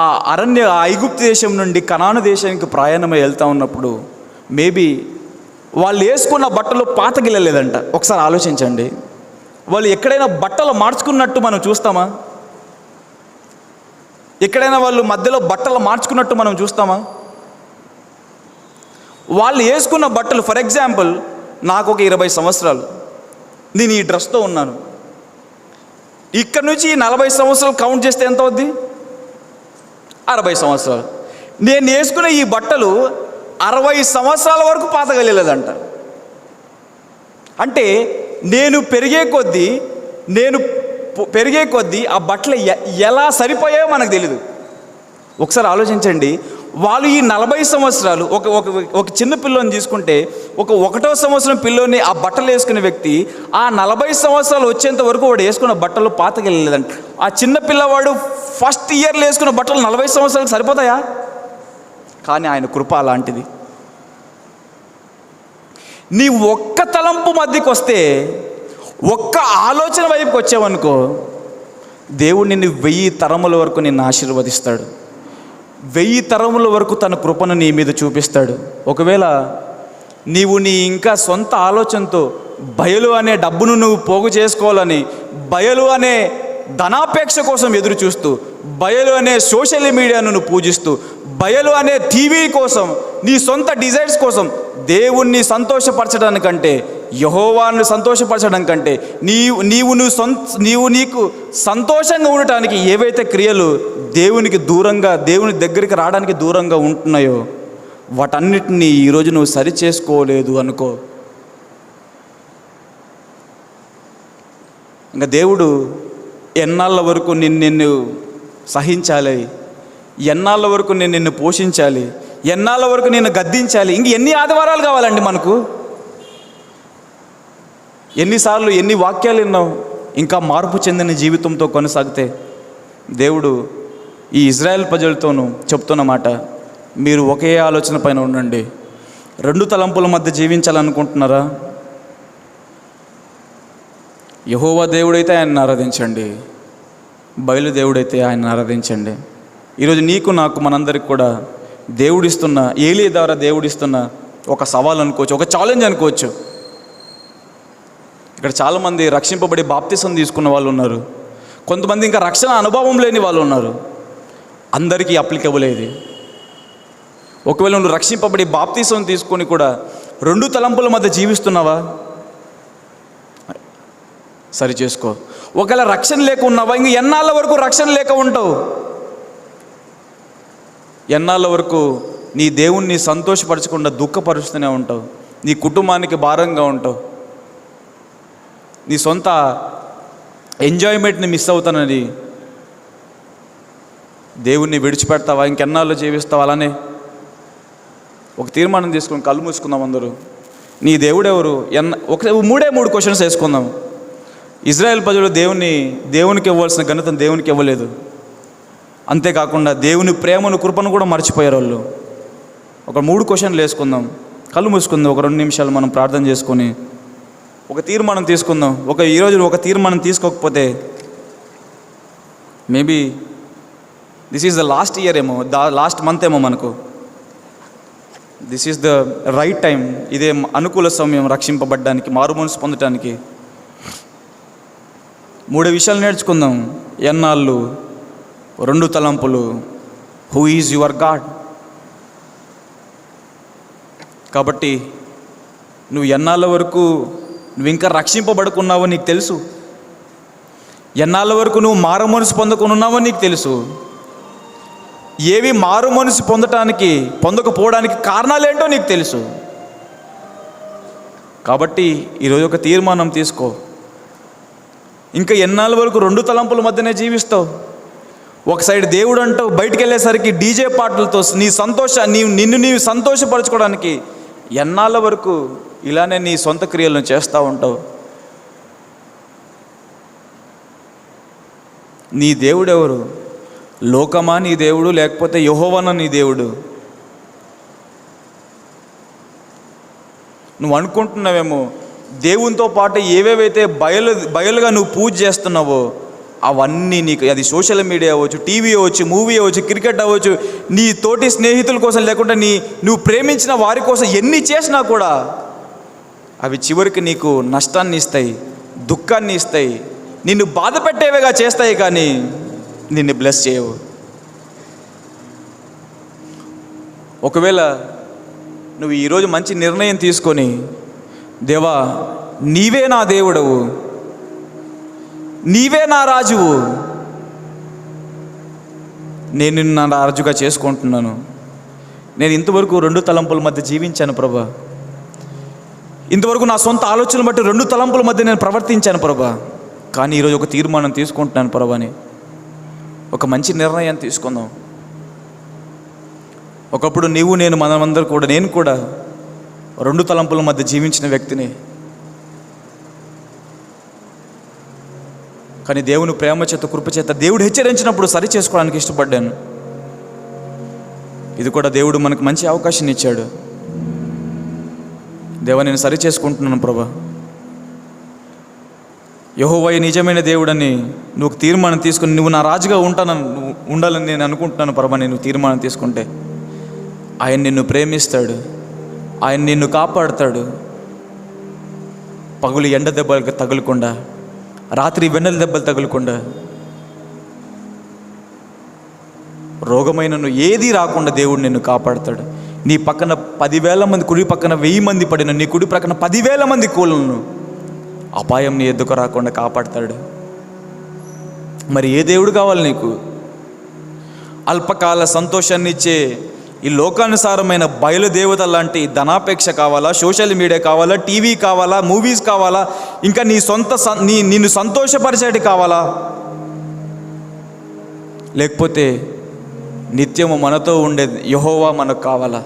ఐగుప్తు దేశం నుండి కనాను దేశానికి ప్రయాణమై వెళ్తూ ఉన్నప్పుడు మేబీ వాళ్ళు వేసుకున్న బట్టలు పాతగిల్లలేదంట. ఒకసారి ఆలోచించండి. వాళ్ళు ఎక్కడైనా బట్టలు మార్చుకున్నట్టు మనం చూస్తామా? ఎక్కడైనా వాళ్ళు మధ్యలో బట్టలు మార్చుకున్నట్టు మనం చూస్తామా? వాళ్ళు వేసుకున్న బట్టలు, ఫర్ ఎగ్జాంపుల్ నాకు ఒక 20 సంవత్సరాలు, నేను ఈ డ్రెస్తో ఉన్నాను. ఇక్కడ నుంచి 40 సంవత్సరాలు కౌంట్ చేస్తే ఎంత అవుద్ది? 60 సంవత్సరాలు. నేను వేసుకునే ఈ బట్టలు 60 సంవత్సరాల వరకు పాతగలేదంట. అంటే నేను పెరిగే కొద్దీ ఆ బట్టలు ఎలా సరిపోయాయో మనకు తెలీదు. ఒకసారి ఆలోచించండి. వాళ్ళు ఈ 40 సంవత్సరాలు ఒక చిన్న పిల్లోని తీసుకుంటే, ఒకటో సంవత్సరం పిల్లోని ఆ బట్టలు వేసుకునే వ్యక్తి ఆ 40 సంవత్సరాలు వచ్చేంత వరకు వాడు వేసుకున్న బట్టలు పాతకెళ్ళలేదంట. ఆ చిన్న పిల్లవాడు ఫస్ట్ ఇయర్లో వేసుకున్న బట్టలు 40 సంవత్సరాలకు సరిపోతాయా? కానీ ఆయన కృప అలాంటిది. నీ ఒక్క తలంపు మధ్యకి వస్తే, ఒక్క ఆలోచన వైపుకి వచ్చావనుకో, దేవుడు నిన్ను 1000 తరముల వరకు నిన్ను ఆశీర్వదిస్తాడు. 1000 తరముల వరకు తన కృపను నీ మీద చూపిస్తాడు. ఒకవేళ నీవు నీ ఇంకా సొంత ఆలోచనతో బయలు అనే డబ్బును నువ్వు పోగు చేసుకోవాలని, బయలు అనే ధనాపేక్ష కోసం ఎదురు చూస్తూ, బయలు అనే సోషల్ మీడియాను నువ్వు పూజిస్తూ, బయలు అనే టీవీ కోసం, నీ సొంత డిజైర్స్ కోసం దేవుణ్ణి సంతోషపరచడానికంటే, యెహోవాను సంతోషపరచడం కంటే నీవు నీకు సంతోషంగా ఉండటానికి ఏవైతే క్రియలు దేవునికి దూరంగా, దేవుని దగ్గరికి రావడానికి దూరంగా ఉంటున్నాయో వాటన్నిటినీ ఈరోజు నువ్వు సరి చేసుకోలేదు అనుకో, ఇంకా దేవుడు ఎన్నాళ్ళ వరకు నిన్ను సహించాలి, ఎన్నాళ్ళ వరకు నేను నిన్ను పోషించాలి, ఎన్నాళ్ళ వరకు నిన్ను గద్దించాలి? ఇంక ఎన్ని ఆదివారాలు కావాలండి మనకు? ఎన్నిసార్లు ఎన్ని వాక్యాలు విన్నావు? ఇంకా మార్పు చెందిన జీవితంతో కొనసాగితే దేవుడు ఈ ఇజ్రాయెల్ ప్రజలతోనూ చెప్తున్న మాట, మీరు ఒకే ఆలోచన పైన ఉండండి. 2 తలంపుల మధ్య జీవించాలనుకుంటున్నారా? యెహోవా దేవుడైతే ఆయన్ని ఆరాధించండి, బయలు దేవుడైతే ఆయన్ని ఆరాధించండి. ఈరోజు నీకు నాకు మనందరికి కూడా దేవుడిస్తున్న, ఏలీ ద్వారా దేవుడిస్తున్న ఒక సవాల్ అనుకోవచ్చు, ఒక ఛాలెంజ్ అనుకోవచ్చు. ఇక్కడ చాలామంది రక్షింపబడి బాప్తిసం తీసుకున్న వాళ్ళు ఉన్నారు, కొంతమంది ఇంకా రక్షణ అనుభవం లేని వాళ్ళు ఉన్నారు. అందరికీ అప్లికబుల్ ఇది. ఒకవేళ నువ్వు రక్షింపబడి బాప్తిసం తీసుకొని కూడా 2 తలంపుల మధ్య జీవిస్తున్నావా? సరి చేసుకో. ఒకవేళ రక్షణ లేక ఉన్నావా? ఇంక ఎన్నాళ్ళ వరకు రక్షణ లేక ఉంటావు? ఎన్నాళ్ళ వరకు నీ దేవుణ్ణి సంతోషపరచకుండా దుఃఖపరుస్తూనే ఉంటావు, నీ కుటుంబానికి భారంగా ఉంటావు, నీ సొంత ఎంజాయ్మెంట్ని మిస్ అవుతానని దేవుణ్ణి విడిచిపెడతావా? ఇంకెన్నాళ్ళు జీవిస్తావు అలానే? ఒక తీర్మానం తీసుకుని కళ్ళు మూసుకుందాం అందరూ. నీ దేవుడు ఎవరు? మూడే 3 క్వశ్చన్స్ వేసుకుందాం. ఇజ్రాయెల్ ప్రజలు దేవునికి ఇవ్వాల్సిన ఘనతను దేవునికి ఇవ్వలేదు. అంతేకాకుండా దేవుని ప్రేమను, కృపను కూడా మర్చిపోయారు వాళ్ళు. ఒక 3 క్వశ్చన్లు వేసుకుందాం. కళ్ళు మూసుకుందాం. ఒక 2 నిమిషాలు మనం ప్రార్థన చేసుకొని ఒక తీర్మానం తీసుకుందాం. ఈరోజు ఒక తీర్మానం తీసుకోకపోతే maybe this is the last year ఏమో, లాస్ట్ మంత్ ఏమో మనకు. This is the right time. ఇదే అనుకూల సమయం రక్షింపబడ్డానికి, మారు మనసు పొందటానికి. 3 విషయాలు నేర్చుకుందాం. ఎన్నాళ్ళు, 2 తలంపులు, హూ ఈజ్ యువర్ గాడ్. కాబట్టి నువ్వు ఎన్నాళ్ళ వరకు నువ్వు ఇంకా రక్షింపబడుకున్నావో నీకు తెలుసు. ఎన్నాళ్ళ వరకు నువ్వు మారు మనసు పొందకున్నావో నీకు తెలుసు. ఏవి మారు మనసు పొందకపోవడానికి కారణాలేంటో నీకు తెలుసు. కాబట్టి ఈరోజు ఒక తీర్మానం తీసుకో. ఇంకా ఎన్నాళ్ళ వరకు 2 తలంపుల మధ్యనే జీవిస్తావు? ఒక సైడ్ దేవుడు అంటావు, బయటికి వెళ్ళేసరికి డీజే పాటలతో నిన్ను నీవు సంతోషపరచుకోవడానికి ఎన్నాళ్ళ వరకు ఇలానే నీ సొంత క్రియలను చేస్తూ ఉంటావు? నీ దేవుడు ఎవరు? లోకమా నీ దేవుడు, లేకపోతే యెహోవానా నీ దేవుడు? నువ్వు అనుకుంటున్నావేమో దేవునితో పాటు ఏవేవైతే బయలుగా నువ్వు పూజ చేస్తున్నావో అవన్నీ నీకు, అది సోషల్ మీడియా అవ్వచ్చు, టీవీ అవ్వచ్చు, మూవీ అవ్వచ్చు, క్రికెట్ అవ్వచ్చు, నీ తోటి స్నేహితుల కోసం, లేకుంటే నువ్వు ప్రేమించిన వారి కోసం ఎన్ని చేసినా కూడా అవి చివరికి నీకు నష్టాన్ని ఇస్తాయి, దుఃఖాన్ని ఇస్తాయి, నిన్ను బాధ పెట్టేవిగా చేస్తాయి, కానీ నిన్ను బ్లెస్ చేయవు. ఒకవేళ నువ్వు ఈరోజు మంచి నిర్ణయం తీసుకొని, దేవా నీవే నా దేవుడవు, నీవే నా రాజువు, నేను నిన్ను నా రాజుగా చేసుకుంటున్నాను, నేను ఇంతవరకు 2 తలంపుల మధ్య జీవించాను ప్రభా, ఇంతవరకు నా సొంత ఆలోచనలు బట్టి 2 తలంపుల మధ్య నేను ప్రవర్తించాను ప్రభా, కానీ ఈరోజు ఒక తీర్మానం తీసుకుంటున్నాను ప్రభా అని ఒక మంచి నిర్ణయం తీసుకుందాం. ఒకప్పుడు నీవు నేను మనమందరూ కూడా, నేను కూడా 2 తలంపుల మధ్య జీవించిన వ్యక్తిని. కానీ దేవుని ప్రేమ చేత, కృప చేత దేవుడు హెచ్చరించినప్పుడు సరి చేసుకోవడానికి ఇష్టపడ్డాను. ఇది కూడా దేవుడు మనకు మంచి అవకాశాన్ని ఇచ్చాడు. దేవా నేను సరి చేసుకుంటున్నాను ప్రభా, యెహోవాయే నిజమైన దేవుడని నువ్వు తీర్మానం తీసుకుని, నువ్వు నా రాజుగా ఉండాలని నేను అనుకుంటున్నాను ప్రభా. నేను తీర్మానం తీసుకుంటే ఆయన నిన్ను ప్రేమిస్తాడు, ఆయన నిన్ను కాపాడుతాడు. పగులు ఎండ దెబ్బలకు తగులకుండా, రాత్రి వెన్నెల దెబ్బలు తగులకుండా, రోగమైన ఏదీ రాకుండా దేవుడు నిన్ను కాపాడుతాడు. నీ పక్కన 10,000 మంది, కుడి పక్కన 1000 మంది పడిన, నీ కుడి పక్కన 10,000 మంది కూలను అపాయం నీ ఎద్దుకు రాకుండా కాపాడుతాడు. మరి ఏ దేవుడు కావాలి నీకు? అల్పకాల సంతోషాన్ని ఇచ్చే ఈ లోకానుసారమైన బయలుదేవత లాంటి ధనాపేక్ష కావాలా? సోషల్ మీడియా కావాలా? టీవీ కావాలా? మూవీస్ కావాలా? ఇంకా నీ సొంత నిన్ను సంతోషపరిచేటి కావాలా? లేకపోతే నిత్యము మనతో ఉండే యెహోవా మనకు కావాలా?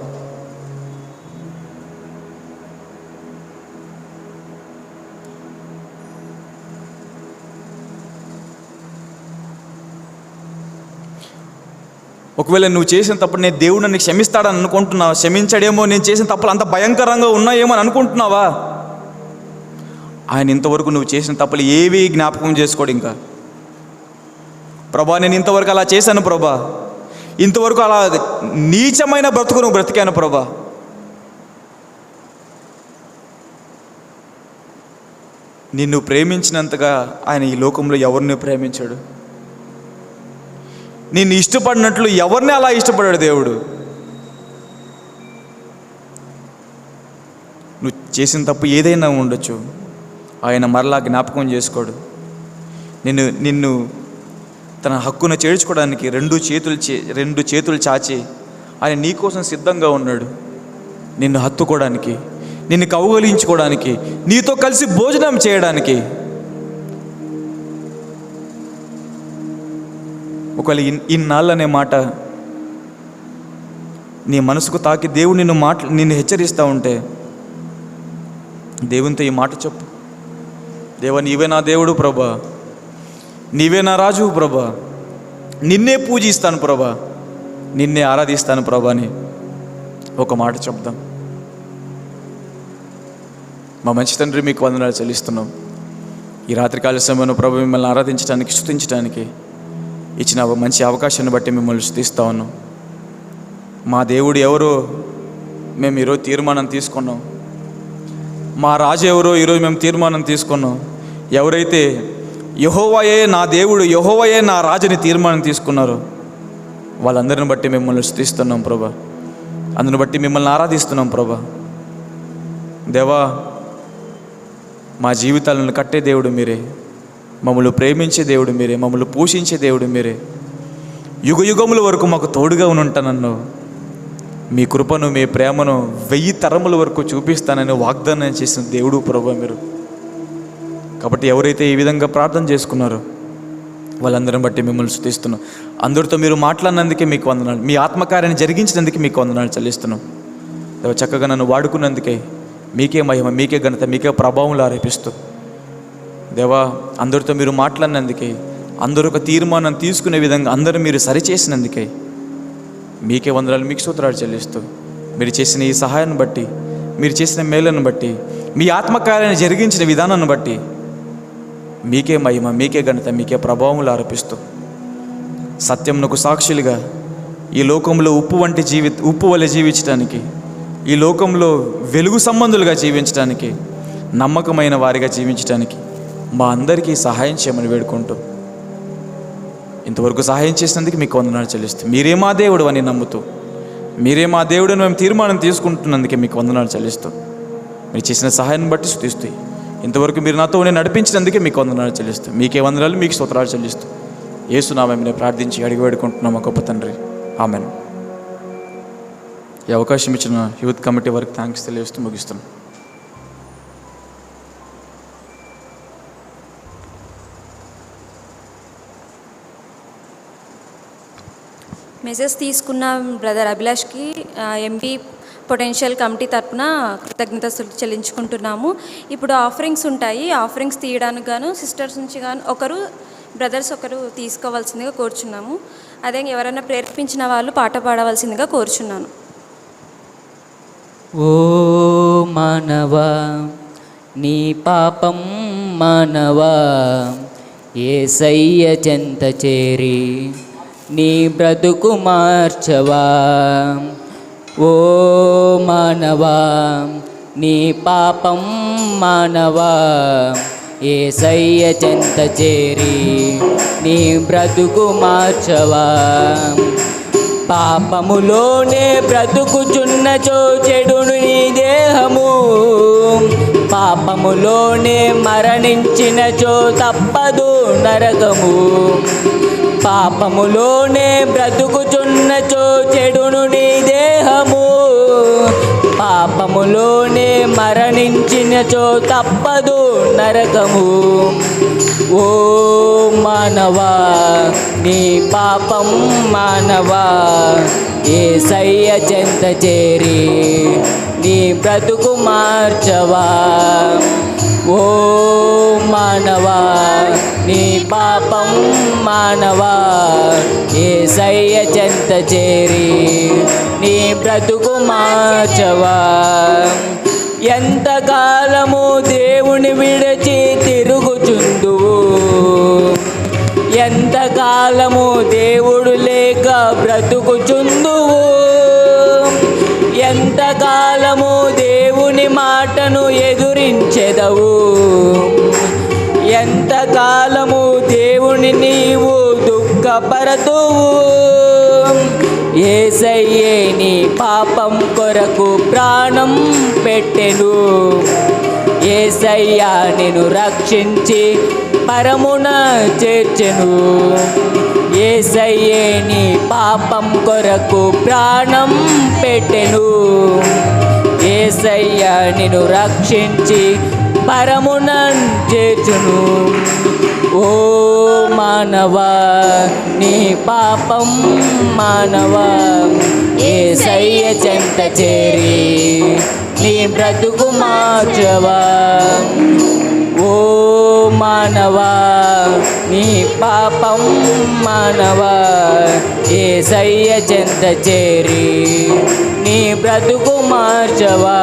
ఒకవేళ నువ్వు చేసిన తప్పుడు నేను దేవుడు నన్ను క్షమిస్తాడని అనుకుంటున్నావా? క్షమించాడేమో, నేను చేసిన తప్పులు అంత భయంకరంగా ఉన్నాయేమో అని అనుకుంటున్నావా? ఆయన ఇంతవరకు నువ్వు చేసిన తప్పులు ఏవి జ్ఞాపకం చేసుకోడు. ఇంకా ప్రభా నేను ఇంతవరకు అలా చేశాను ప్రభా, ఇంతవరకు అలా నీచమైన బ్రతుకు నువ్వు బ్రతికాను ప్రభా. నిన్ను ప్రేమించినంతగా ఆయన ఈ లోకంలో ఎవరిని ప్రేమించాడు. నిన్ను ఇష్టపడినట్లు ఎవరిని అలా ఇష్టపడాడు దేవుడు. నువ్వు చేసిన తప్పు ఏదైనా ఉండొచ్చు, ఆయన మరలా జ్ఞాపకం చేసుకోడు. నిన్ను తన హక్కును చేర్చుకోవడానికి 2 చేతులు చాచి ఆయన నీకోసం సిద్ధంగా ఉన్నాడు. నిన్ను హత్తుకోవడానికి, నిన్ను కౌగలించుకోవడానికి, నీతో కలిసి భోజనం చేయడానికి. ఒకవేళ ఇన్నాళ్ళనే మాట నీ మనసుకు తాకి దేవుడు నిన్ను హెచ్చరిస్తూ ఉంటే దేవునితో ఈ మాట చెప్పు. దేవా నీవే నా దేవుడు ప్రభా, నీవే నా రాజు ప్రభా, నిన్నే పూజిస్తాను ప్రభా, నిన్నే ఆరాధిస్తాను ప్రభా అని ఒక మాట చెప్దాం. మా మంచి తండ్రి మీకు వందనాలు చెల్లిస్తున్నాం. ఈ రాత్రికాల సమయంలో ప్రభు మిమ్మల్ని ఆరాధించడానికి, స్తుతించడానికి ఇచ్చిన మంచి అవకాశాన్ని బట్టి మిమ్మల్ని స్తుతిస్తా ఉన్నాం. మా దేవుడు ఎవరో మేము ఈరోజు తీర్మానం తీసుకున్నాం. మా రాజు ఎవరో ఈరోజు మేము తీర్మానం తీసుకున్నాం. ఎవరైతే యెహోవాయే నా దేవుడు, యెహోవాయే నా రాజుని తీర్మానం తీసుకున్నారో వాళ్ళందరిని బట్టి మిమ్మల్ని స్తుతిస్తున్నాం ప్రభా. అందుని బట్టి మిమ్మల్ని ఆరాధిస్తున్నాం ప్రభా. దేవా మా జీవితాలను కట్టే దేవుడు మీరే, మమ్మల్ని ప్రేమించే దేవుడు మీరే, మమ్మల్ని పోషించే దేవుడు మీరే. యుగయుగముల వరకు మాకు తోడుగా ఉంటానన్నావు. మీ కృపను, మీ ప్రేమను 1000 తరముల వరకు చూపిస్తానని వాగ్దానం చేసిన దేవుడు ప్రభు మీరు. కాబట్టి ఎవరైతే ఈ విధంగా ప్రార్థన చేసుకున్నారో వాళ్ళందరిని బట్టి మిమ్మల్ని స్తుతిస్తున్నాం. అందరితో మీరు మాట్లాడినందుకే మీకు వందనాలు, మీ ఆత్మకార్యాన్ని జరిగించినందుకే మీకు వందనాలు చెల్లిస్తున్నాం. చక్కగా నన్ను వాడుకున్నందుకే మీకే మహిమ, మీకే ఘనత, మీకే ప్రభావంలో ఆరోపిస్తూ దేవా అందరితో మీరు మాట్లాడినందుకే, అందరూ ఒక తీర్మానం తీసుకునే విధంగా అందరూ మీరు సరిచేసినందుకే మీకే వందనాలు, మీకు స్తోత్రాలు చెల్లిస్తూ మీరు చేసిన ఈ సహాయాన్ని బట్టి, మీరు చేసిన మేలను బట్టి, మీ ఆత్మకార్యాన్ని జరిగించిన విధానాన్ని బట్టి మీకే మహిమ, మీకే ఘనత, మీకే ప్రభావములు ఆరోపిస్తూ సత్యమునకు సాక్షులుగా ఈ లోకంలో ఉప్పు వలె జీవించడానికి, ఈ లోకంలో వెలుగు సంబంధులుగా జీవించడానికి, నమ్మకమైన వారిగా జీవించడానికి మా అందరికీ సహాయం చేయమని వేడుకుంటూ ఇంతవరకు సహాయం చేసినందుకు మీకు వందనాలు చెల్లిస్తూ మీరే మా దేవుడు అని నమ్ముతూ మీరే మా దేవుడు అని మేము తీర్మానం తీసుకుంటున్నందుకే మీకు వందనాలు చెల్లిస్తూ మీరు చేసిన సహాయాన్ని బట్టి స్తుతిస్తూ ఇంతవరకు మీరు నాతో నడిపించినందుకే మీకు వందనాలు చెల్లిస్తూ మీకే వందనాలు మీకు స్తోత్రాలు చెల్లిస్తూ యేసునామమున ప్రార్థించి అడిగి వేడుకుంటున్నాము గొప్ప తండ్రి ఆమెన్. ఈ అవకాశం ఇచ్చిన యూత్ కమిటీ వారికి థ్యాంక్స్ తెలియజేస్తూ ముగిస్తున్నాం. మెసేజ్ తీసుకున్న బ్రదర్ అభిలాష్కి ఎంపీ పొటెన్షియల్ కమిటీ తరపున కృతజ్ఞతలు చెల్లించుకుంటున్నాము. ఇప్పుడు ఆఫరింగ్స్ ఉంటాయి. ఆఫరింగ్స్ తీయడానికి గాను సిస్టర్స్ నుంచి గాను బ్రదర్స్ ఒకరు తీసుకోవాల్సిందిగా కోరుచున్నాము. అదే ఎవరైనా ప్రేరేపించిన వాళ్ళు పాట పాడవలసిందిగా కోరుచున్నాను. ఓ మానవా నీ పాపం మానవా యేసయ్య చెంత చేరి నీ బ్రతుకు మార్చవా. ఓ మానవా నీ పాపం మానవా యేసయ్య చెంత చేరి నీ బ్రతుకు మార్చవా. పాపములోనే బ్రతుకుచున్నచో చెడును నీ దేహము పాపములోనే మరణించినచో తప్పదు నరకము. పాపములోనే బ్రతుకుచున్నచో చెడును నీ దేహము పాపములోనే మరణించినచో తప్పదు నరకము. ఓ మానవా నీ పాపం మానవా యేసయ్య చెంత చేరి నీ బ్రతుకు మార్చవా. ఓ మానవా నీ పాపం మానవా యేసయ్య చెంత చేరి నీ బ్రతుకు మార్చవా. ఎంతకాలము దేవుని విడిచి తిరుగుచుందువు ఎంతకాలము దేవుడు లేక బ్రతుకుచుందువు ఎంతకాలము దేవుని మాటను ఎదురించెదవు ఎంతకాలము దేవుని నీవు దుఃఖపరతువు. యేసయ్యే నీ పాపం కొరకు ప్రాణం పెట్టెను. యేసయ్య నిన్ను రక్షించి పరమున చేర్చెను. యేసయ్యే నీ పాపం కొరకు ప్రాణం పెట్టెను. యేసయ్య నిన్ను రక్షించి పరమున చేర్చును. ఓ మానవా నీ పాపం మానవా యేసయ్య చెంత చేరి నీ బ్రతుకు మార్చవా. ఓ మానవా నీ పాపం మానవా యేసయ్య చెంత చేరి నీ బ్రతుకు మార్చవా.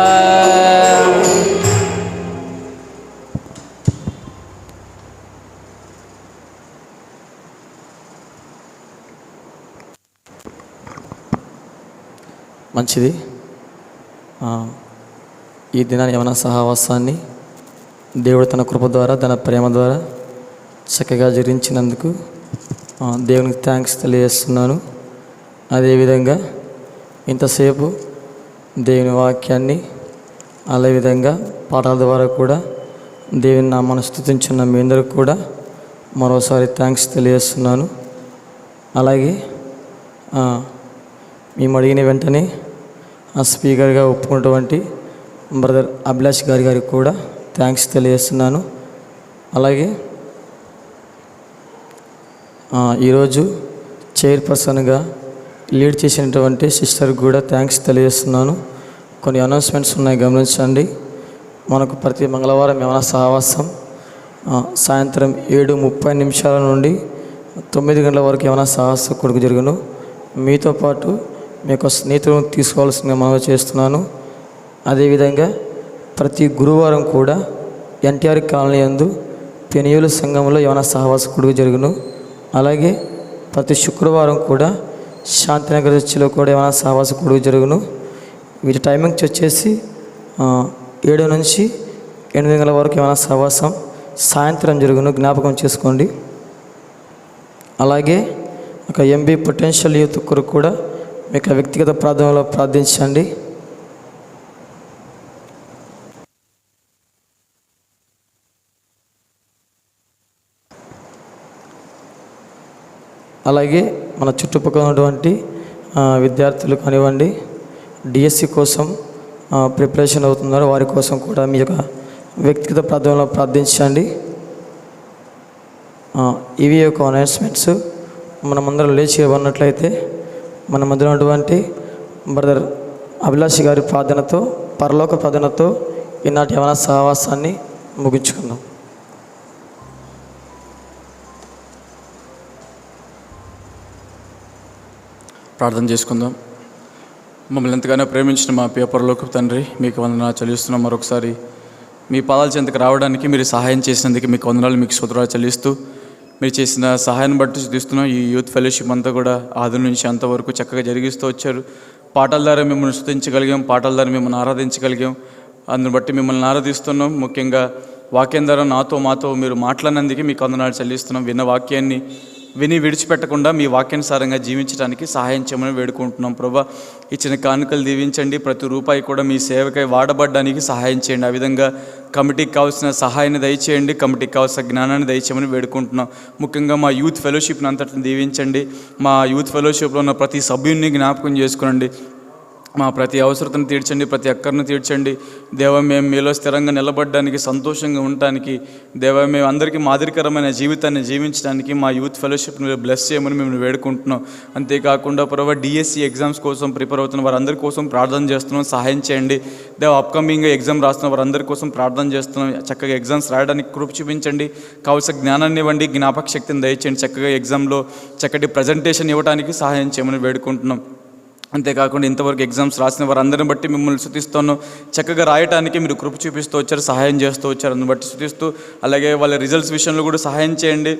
మంచిది. ఈ దినాన్ని యవన సహవాసాన్ని దేవుడు తన కృప ద్వారా తన ప్రేమ ద్వారా చక్కగా జరిగించినందుకు దేవునికి థ్యాంక్స్ తెలియజేస్తున్నాను. అదేవిధంగా ఇంతసేపు దేవుని వాక్యాన్ని అదేవిధంగా పాటల ద్వారా కూడా దేవుని నామాన్ని స్తుతించున్న మీ అందరికీ కూడా మరోసారి థ్యాంక్స్ తెలియజేస్తున్నాను. అలాగే మేము అడిగిన వెంటనే ఆ స్పీకర్గా ఒప్పుకున్నటువంటి బ్రదర్ అభిలాష్ గారికి కూడా థ్యాంక్స్ తెలియజేస్తున్నాను. అలాగే ఈరోజు చైర్పర్సన్గా లీడ్ చేసినటువంటి సిస్టర్కి కూడా థ్యాంక్స్ తెలియజేస్తున్నాను. కొన్ని అనౌన్స్మెంట్స్ ఉన్నాయి, గమనించండి. మనకు ప్రతి మంగళవారం యవన సహవాసం సాయంత్రం 7:30 నుండి 9 గంటల వరకు యవన సహవాసం కొడుకు జరుగును. మీతో పాటు మీకు స్నేహితులను తీసుకోవాల్సిందిగా మనవి చేస్తున్నాను. అదేవిధంగా ప్రతి గురువారం కూడా ఎన్టీఆర్ కాలనీ యందు పెనియోలు సంఘంలో యవన సహవాస కొడుకు జరుగును. అలాగే ప్రతి శుక్రవారం కూడా శాంతినగర్ చర్చిలో కూడా యవన సహవాస కొడుకు జరుగును. వీటి టైమింగ్స్ వచ్చేసి 7 నుంచి 8 గంటల వరకు యవన సహవాసం సాయంత్రం జరుగును, జ్ఞాపకం చేసుకోండి. అలాగే ఒక ఎంబీ పొటెన్షియల్ యూత్ కొరకు కూడా మీకు వ్యక్తిగత ప్రార్థనలో ప్రార్థించండి. అలాగే మన చుట్టుపక్కల ఉన్నటువంటి విద్యార్థులు కానివ్వండి, డిఎస్సి కోసం ప్రిపరేషన్ అవుతున్నారు, వారి కోసం కూడా మీ యొక్క వ్యక్తిగత ప్రార్థనలో ప్రార్థించండి. ఇవి యొక్క అనౌన్స్మెంట్స్. మనమందరం లేచి ఉన్నట్లయితే మన మధ్యలో ఉన్నటువంటి బ్రదర్ అభిలాష్ గారి ప్రార్థనతో, పరలోక ప్రార్థనతో ఈనాటి యవన సహవాసాన్ని ముగించుకుందాం. ప్రార్థన చేసుకుందాం. మమ్మల్ని ఎంతగానో ప్రేమించిన మా పరలోకపు తండ్రి, మీకు వందనాలు చెల్లిస్తున్నాం. మరొకసారి మీ పాదాల చెంతకు రావడానికి మీరు సహాయం చేసినందుకు మీకు వందనాలు, మీకు స్తోత్రాలు చెల్లిస్తూ మీరు చేసిన సహాయాన్ని బట్టి చూస్తున్నాం. ఈ యూత్ ఫెలోషిప్ అంతా కూడా ఆది నుంచి అంతవరకు చక్కగా జరిగిస్తూ వచ్చారు. పాటల ద్వారా మిమ్మల్ని స్తుతించగలిగాం, పాటల ద్వారా మిమ్మల్ని ఆరాధించగలిగాం. అందుని బట్టి మిమ్మల్ని ఆరాధిస్తున్నాం. ముఖ్యంగా వాక్యం ద్వారా మాతో మీరు మాట్లాడినందుకు మీకు వందనాలు చెల్లిస్తున్నాం. విన్న వాక్యాన్ని విని విడిచిపెట్టకుండా మీ వాక్యానుసారంగా జీవించడానికి సహాయం చేయమని వేడుకుంటున్నాం. ప్రభా, ఇచ్చిన కానుకలు దీవించండి. ప్రతి రూపాయి కూడా మీ సేవకై వాడబడ్డానికి సహాయం చేయండి. ఆ విధంగా కమిటీకి కావాల్సిన సహాయాన్ని దయచేయండి, కమిటీకి కావాల్సిన జ్ఞానాన్ని దయచేయమని వేడుకుంటున్నాం. ముఖ్యంగా మా యూత్ ఫెలోషిప్ని అంతటిని దీవించండి. మా యూత్ ఫెలోషిప్లో ఉన్న ప్రతి సభ్యుని జ్ఞాపకం చేసుకునండి. మా ప్రతి అవసరతను తీర్చండి, ప్రతి అక్కర్ను తీర్చండి. దేవ, మేము మీలో స్థిరంగా నిలబడడానికి, సంతోషంగా ఉండటానికి, దేవ, మేము అందరికీ మాదిరికరమైన జీవితాన్ని జీవించడానికి మా యూత్ ఫెలోషిప్ని మీరు బ్లెస్ చేయమని మేము వేడుకుంటున్నాం. అంతేకాకుండా ప్రభావ డిఎస్సి ఎగ్జామ్స్ కోసం ప్రిపేర్ అవుతున్న వారందరి కోసం ప్రార్థన చేస్తున్నాం, సహాయం చేయండి. దేవ, అప్కమింగ్ ఎగ్జామ్ రాస్తున్న వారందరి కోసం ప్రార్థన చేస్తున్నాం. చక్కగా ఎగ్జామ్స్ రాయడానికి కృప చూపించండి, కావాల్సిన జ్ఞానాన్ని ఇవ్వండి, జ్ఞాపక శక్తిని దయచేయండి. చక్కగా ఎగ్జామ్లో చక్కటి ప్రజెంటేషన్ ఇవ్వడానికి సహాయం చేయమని వేడుకుంటున్నాం. అంతేకాకుండా ఇంతవరకు ఎగ్జామ్స్ రాసిన వారందరిని బట్టి మిమ్మల్ని స్తుతిస్తాను. చక్కగా రాయడానికి మీరు కృప చూపిస్తూ వచ్చారు, సహాయం చేస్తూ వచ్చారు, అందుని బట్టి స్తుతిస్తూ, అలాగే వాళ్ళ రిజల్ట్స్ విషయంలో కూడా సహాయం చేయండి.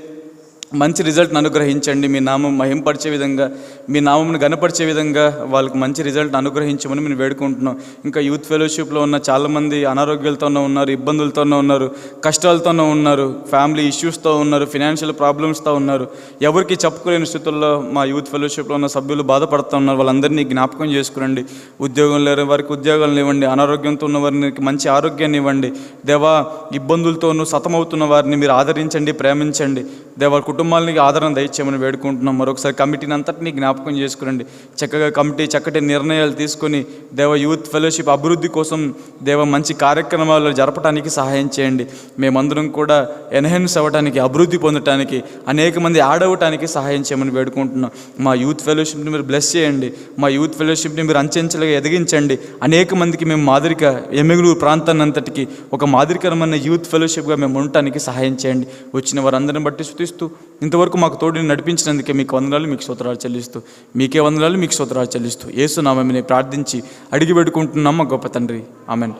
మంచి రిజల్ట్ని అనుగ్రహించండి. మీ నామం మహింపరిచే విధంగా, మీ నామంను గణపరిచే విధంగా వాళ్ళకి మంచి రిజల్ట్ని అనుగ్రహించమని మేము వేడుకుంటున్నాం. ఇంకా యూత్ ఫెలోషిప్లో ఉన్న చాలామంది అనారోగ్యాలతోనే ఉన్నారు, ఇబ్బందులతోనే ఉన్నారు, కష్టాలతోనే ఉన్నారు, ఫ్యామిలీ ఇష్యూస్తో ఉన్నారు, ఫినాన్షియల్ ప్రాబ్లమ్స్తో ఉన్నారు. ఎవరికి చెప్పుకోలేని స్థితుల్లో మా యూత్ ఫెలోషిప్లో ఉన్న సభ్యులు బాధపడుతూ ఉన్నారు. వాళ్ళందరినీ జ్ఞాపకం చేసుకురండి. ఉద్యోగం లేని వారికి ఉద్యోగాలను ఇవ్వండి, అనారోగ్యంతో ఉన్న వారికి మంచి ఆరోగ్యాన్ని ఇవ్వండి. దేవా, ఇబ్బందులతోనూ సతమవుతున్న వారిని మీరు ఆదరించండి, ప్రేమించండి. దేవా, కుటుంబాలకి ఆదరణ దయచేయమని వేడుకుంటున్నాం. మరొకసారి కమిటీని అంతటినీ జ్ఞాపకం చేసుకురండి. చక్కగా కమిటీ చక్కటి నిర్ణయాలు తీసుకొని దేవ యూత్ ఫెలోషిప్ అభివృద్ధి కోసం దేవ మంచి కార్యక్రమాలు జరపడానికి సహాయం చేయండి. మేమందరం కూడా ఎన్హాన్స్ అవ్వడానికి, అభివృద్ధి పొందటానికి, అనేక మంది యాడ్ అవ్వటానికి సహాయం చేయమని వేడుకుంటున్నాం. మా యూత్ ఫెలోషిప్ని మీరు బ్లెస్ చేయండి. మా యూత్ ఫెలోషిప్ని మీరు అంచెంచెలుగా ఎదిగించండి. అనేక మందికి మేము మాదిరిగా, ఎమ్మిగనూరు ప్రాంతాన్ని అంతటికి ఒక మాదిరికరమైన యూత్ ఫెలోషిప్గా మేము ఉండటానికి సహాయం చేయండి. వచ్చిన వారందరిని బట్టి స్తుతిస్తూ, ఇంతవరకు మాకు తోడుని నడిపించినందుకే మీకు వందనాలు, మీకు స్తోత్రాలు చెల్లిస్తూ, మీకే వందనాలు, మీకు స్తోత్రాలు చెల్లిస్తూ యేసు నామమున ప్రార్థించి అడిగి పెట్టుకుంటున్నాం మా గొప్ప తండ్రి, ఆమెన్.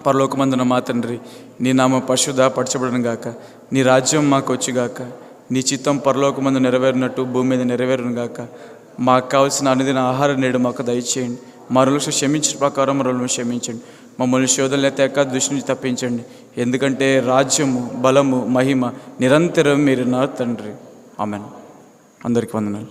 పరలోకమందున మా తండ్రి, నీ నామం పరిశుద్ధ పరచబడను గాక, నీ రాజ్యం మాకు వచ్చుగాక, నీ చిత్తం పరలోకమందు నెరవేరినట్టు భూమి మీద నెరవేరును గాక. మాకు కావాల్సిన అనుదిన ఆహారం నేడు మాకు దయచేయండి. మరొకరు క్షమించిన ప్రకారం మరొకరు క్షమించండి. మమ్మల్ని శోధనలు ఎత్తాక దృష్టి నుంచి తప్పించండి. ఎందుకంటే రాజ్యము, బలము, మహిమ నిరంతరం మీరు నా తండ్రి, ఆమెన్. అందరికీ వందనాలు.